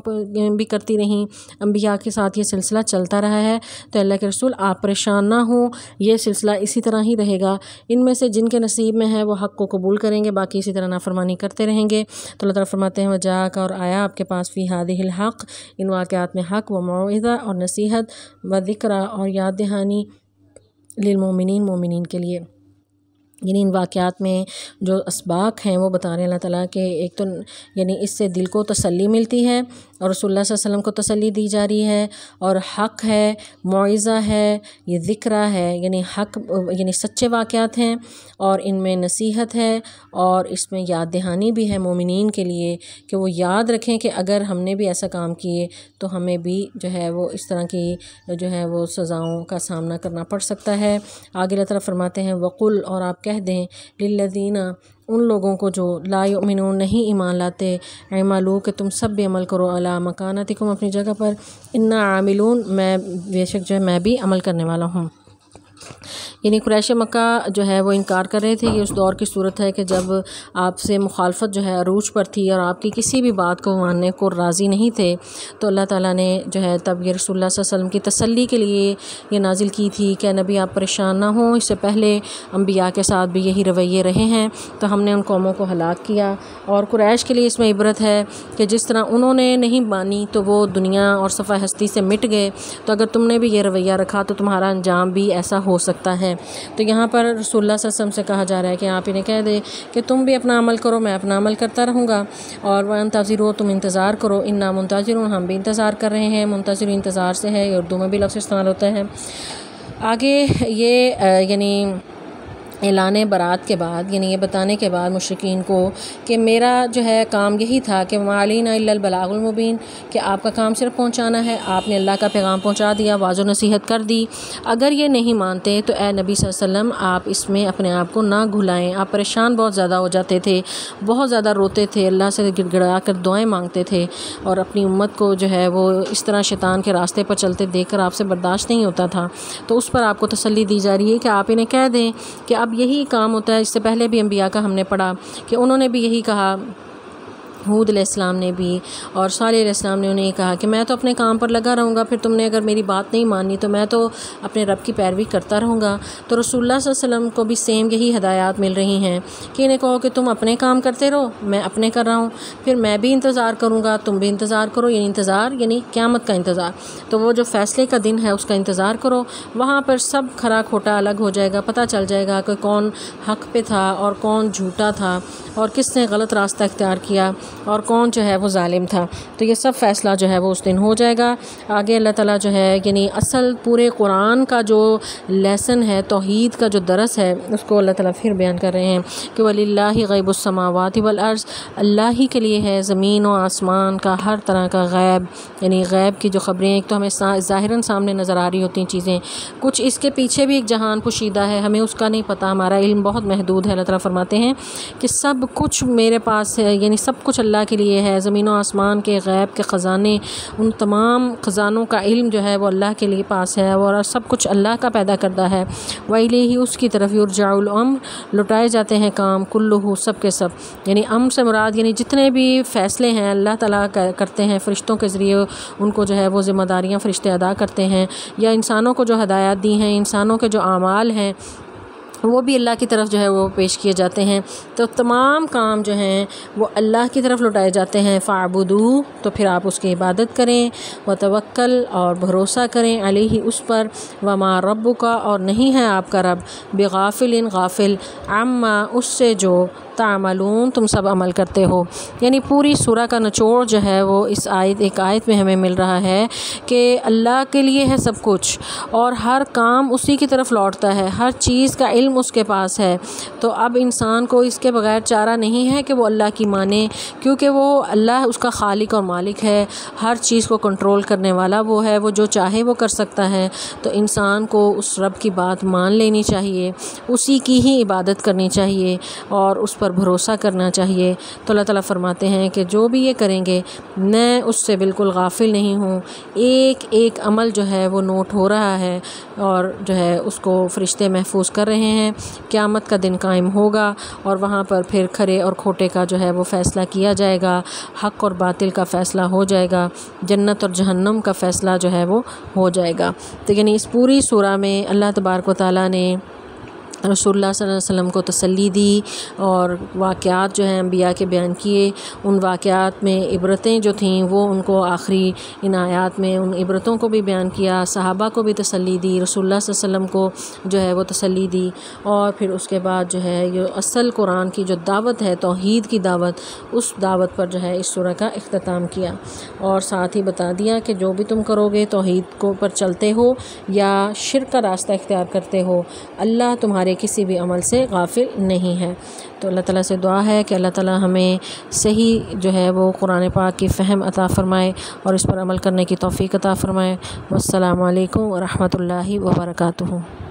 بھی کرتی رہیں، انبیاء کے ساتھ یہ سلسلہ چلتا رہا ہے، تو اللہ کے رسول آپ پریشان نہ ہوں، یہ سلسلہ اسی طرح ہی رہے گا۔ ان میں سے جن کے نصیب میں ہے وہ حق کو قبول کریں گے، باقی اسی طرح نافرمانی کرتے رہیں گے۔ تو اللہ تعالیٰ فرماتے ہیں وجاءک، اور آیا آپ کے پاس، فی ہذہ الحق، ان واقعات میں حق، و موعظہ، اور نصیحت، و ذکرہ، اور یاد دہانی، للمؤمنین، مومنین کے لیے۔ یعنی ان واقعات میں جو اسباق ہیں وہ بتا رہے ہیں اللہ تعالیٰ کہ ایک تو یعنی اس سے دل کو تسلی ملتی ہے اور رسول اللہ صلی اللہ علیہ وسلم کو تسلی دی جا رہی ہے، اور حق ہے، موعظہ ہے، یہ ذکرہ ہے، یعنی حق یعنی سچے واقعات ہیں اور ان میں نصیحت ہے، اور اس میں یاد دہانی بھی ہے مومنین کے لیے کہ وہ یاد رکھیں کہ اگر ہم نے بھی ایسا کام کیے تو ہمیں بھی جو ہے وہ اس طرح کی جو ہے وہ سزاؤں کا سامنا کرنا پڑ سکتا ہے۔ آگے اللہ تعالیٰ فرماتے ہیں وقل، اور آپ کہہ دیں، للذین، ان لوگوں کو جو لا یؤمنون نہیں ایمان لاتے، اعملوا کہ تم سب بھی عمل کرو، علی مکانتکم اپنی جگہ پر، انا عاملون میں بے شک جو ہے میں بھی عمل کرنے والا ہوں۔ یعنی قریش مکہ جو ہے وہ انکار کر رہے تھے، یہ اس دور کی صورت ہے کہ جب آپ سے مخالفت جو ہے عروج پر تھی اور آپ کی کسی بھی بات کو ماننے کو راضی نہیں تھے، تو اللہ تعالیٰ نے جو ہے تب یہ رسول اللہ صلی اللہ علیہ وسلم کی تسلی کے لیے یہ نازل کی تھی کہ نبی آپ پریشان نہ ہوں، اس سے پہلے انبیاء کے ساتھ بھی یہی رویے رہے ہیں تو ہم نے ان قوموں کو ہلاک کیا، اور قریش کے لیے اس میں عبرت ہے کہ جس طرح انہوں نے نہیں مانی تو وہ دنیا اور صفحہ ہستی سے مٹ گئے، تو اگر تم نے بھی یہ رویہ رکھا تو تمہارا انجام بھی ایسا ہو سکتا ہے۔ تو یہاں پر رسول اللہ صلی اللہ علیہ وسلم سے کہا جا رہا ہے کہ آپ انہیں کہہ دیں کہ تم بھی اپنا عمل کرو، میں اپنا عمل کرتا رہوں گا، اور وانتظروا، تم انتظار کرو، انا منتظرون، ہم بھی انتظار کر رہے ہیں۔ منتظر انتظار سے ہے، اردو میں بھی لفظ استعمال ہوتا ہے۔ آگے یہ یعنی اعلان برات کے بعد، یعنی یہ بتانے کے بعد مشرکین کو کہ میرا جو ہے کام یہی تھا کہ وما علینا الا البلاغ المبین، کہ آپ کا کام صرف پہنچانا ہے، آپ نے اللہ کا پیغام پہنچا دیا، واضح نصیحت کر دی، اگر یہ نہیں مانتے تو اے نبی صلی اللہ علیہ وسلم آپ اس میں اپنے آپ کو نہ گھلائیں۔ آپ پریشان بہت زیادہ ہو جاتے تھے، بہت زیادہ روتے تھے، اللہ سے گڑ گڑا کر دعائیں مانگتے تھے، اور اپنی امت کو جو ہے وہ اس طرح شیطان کے راستے پر چلتے دیکھ کر آپ سے برداشت نہیں ہوتا تھا۔ تو اس پر آپ کو تسلی دی جا رہی ہے کہ آپ انہیں کہہ دیں کہ اب یہی کام ہوتا ہے۔ اس سے پہلے بھی انبیاء کا ہم نے پڑھا کہ انہوں نے بھی یہی کہا، ہود علیہ السلام نے بھی اور صالح علیہ السلام نے انہیں کہا کہ میں تو اپنے کام پر لگا رہوں گا، پھر تم نے اگر میری بات نہیں مانی تو میں تو اپنے رب کی پیروی کرتا رہوں گا۔ تو رسول اللہ صلی اللہ علیہ وسلم کو بھی سیم یہی ہدایات مل رہی ہیں کہ انہیں کہو کہ تم اپنے کام کرتے رہو، میں اپنے کر رہا ہوں، پھر میں بھی انتظار کروں گا، تم بھی انتظار کرو، یعنی انتظار یعنی قیامت کا انتظار، تو وہ جو فیصلے کا دن ہے اس کا انتظار کرو، وہاں پر سب کھرا کھوٹا الگ ہو جائے گا، پتہ چل جائے گا کہ کون حق پہ تھا اور کون جھوٹا تھا اور کس نے غلط راستہ اختیار کیا اور کون جو ہے وہ ظالم تھا۔ تو یہ سب فیصلہ جو ہے وہ اس دن ہو جائے گا۔ آگے اللہ تعالیٰ جو ہے یعنی اصل پورے قرآن کا جو لیسن ہے، توحید کا جو درس ہے، اس کو اللہ تعالیٰ پھر بیان کر رہے ہیں کہ وَلِلَّهِ غیب السماوات والارض، اللہ ہی کے لیے ہے زمین و آسمان کا ہر طرح کا غیب، یعنی غیب کی جو خبریں ایک تو ہمیں ظاہراً سامنے نظر آ رہی ہوتی ہیں چیزیں، کچھ اس کے پیچھے بھی ایک جہان پوشیدہ ہے، ہمیں اس کا نہیں پتہ، ہمارا علم بہت محدود ہے۔ اللہ تعالیٰ فرماتے ہیں کہ سب کچھ میرے پاس ہے، یعنی سب کچھ اللہ کے لیے ہے، زمین و آسمان کے غیب کے خزانے، ان تمام خزانوں کا علم جو ہے وہ اللہ کے لیے پاس ہے، اور سب کچھ اللہ کا پیدا کردہ ہے۔ وَإِلَيْهِ، اس کی طرف یرجع الامر، لوٹائے جاتے ہیں کام، کلہ، سب کے سب، یعنی امر سے مراد یعنی جتنے بھی فیصلے ہیں اللہ تعالیٰ کرتے ہیں فرشتوں کے ذریعے، ان کو جو ہے وہ ذمہ داریاں فرشتے ادا کرتے ہیں، یا انسانوں کو جو ہدایات دی ہیں، انسانوں کے جو اعمال ہیں وہ بھی اللہ کی طرف جو ہے وہ پیش کیے جاتے ہیں، تو تمام کام جو ہیں وہ اللہ کی طرف لوٹائے جاتے ہیں۔ فَاعْبُدُوهُ، تو پھر آپ اس کی عبادت کریں، وَتَوَكَّلْ، اور بھروسہ کریں، علیہ، اس پر، وَمَا رَبُّكَ، اور نہیں ہے آپ کا رب، بِغَافِلٍ، غافل، عَمَّا، اس سے جو تعملون، تم سب عمل کرتے ہو۔ یعنی پوری سورہ کا نچوڑ جو ہے وہ اس ایک آیت میں ہمیں مل رہا ہے کہ اللہ کے لیے ہے سب کچھ، اور ہر کام اسی کی طرف لوٹتا ہے، ہر چیز کا علم اس کے پاس ہے، تو اب انسان کو اس کے بغیر چارہ نہیں ہے کہ وہ اللہ کی مانے، کیونکہ وہ اللہ اس کا خالق اور مالک ہے، ہر چیز کو کنٹرول کرنے والا وہ ہے، وہ جو چاہے وہ کر سکتا ہے، تو انسان کو اس رب کی بات مان لینی چاہیے، اسی کی ہی عبادت کرنی چاہیے اور اس پر بھروسہ کرنا چاہیے۔ تو اللہ تعالیٰ فرماتے ہیں کہ جو بھی یہ کریں گے میں اس سے بالکل غافل نہیں ہوں، ایک ایک عمل جو ہے وہ نوٹ ہو رہا ہے، اور جو ہے اس کو فرشتے محفوظ کر رہے ہیں۔ قیامت کا دن قائم ہوگا اور وہاں پر پھر کھرے اور کھوٹے کا جو ہے وہ فیصلہ کیا جائے گا، حق اور باطل کا فیصلہ ہو جائے گا، جنت اور جہنم کا فیصلہ جو ہے وہ ہو جائے گا۔ تو یعنی اس پوری سورہ میں اللہ تبارک و تعالیٰ نے رسول اللہ صلی اللہ علیہ وسلم کو تسلی دی، اور واقعات جو ہیں انبیاء کے بیان کیے، ان واقعات میں عبرتیں جو تھیں وہ ان کو آخری ان آیات میں ان عبرتوں کو بھی بیان کیا، صحابہ کو بھی تسلی دی، رسول اللہ صلی اللہ علیہ وسلم کو جو ہے وہ تسلی دی، اور پھر اس کے بعد جو ہے یہ اصل قرآن کی جو دعوت ہے، توحید کی دعوت، اس دعوت پر جو ہے اس سورہ کا اختتام کیا، اور ساتھ ہی بتا دیا کہ جو بھی تم کرو گے، توحید کو پر چلتے ہو یا شرک کا راستہ اختیار کرتے ہو، اللہ تمہارے کسی بھی عمل سے غافل نہیں ہے۔ تو اللہ تعالیٰ سے دعا ہے کہ اللہ تعالیٰ ہمیں صحیح جو ہے وہ قرآن پاک کی فہم عطا فرمائے اور اس پر عمل کرنے کی توفیق عطا فرمائے۔ والسلام علیکم ورحمۃ اللہ وبرکاتہ۔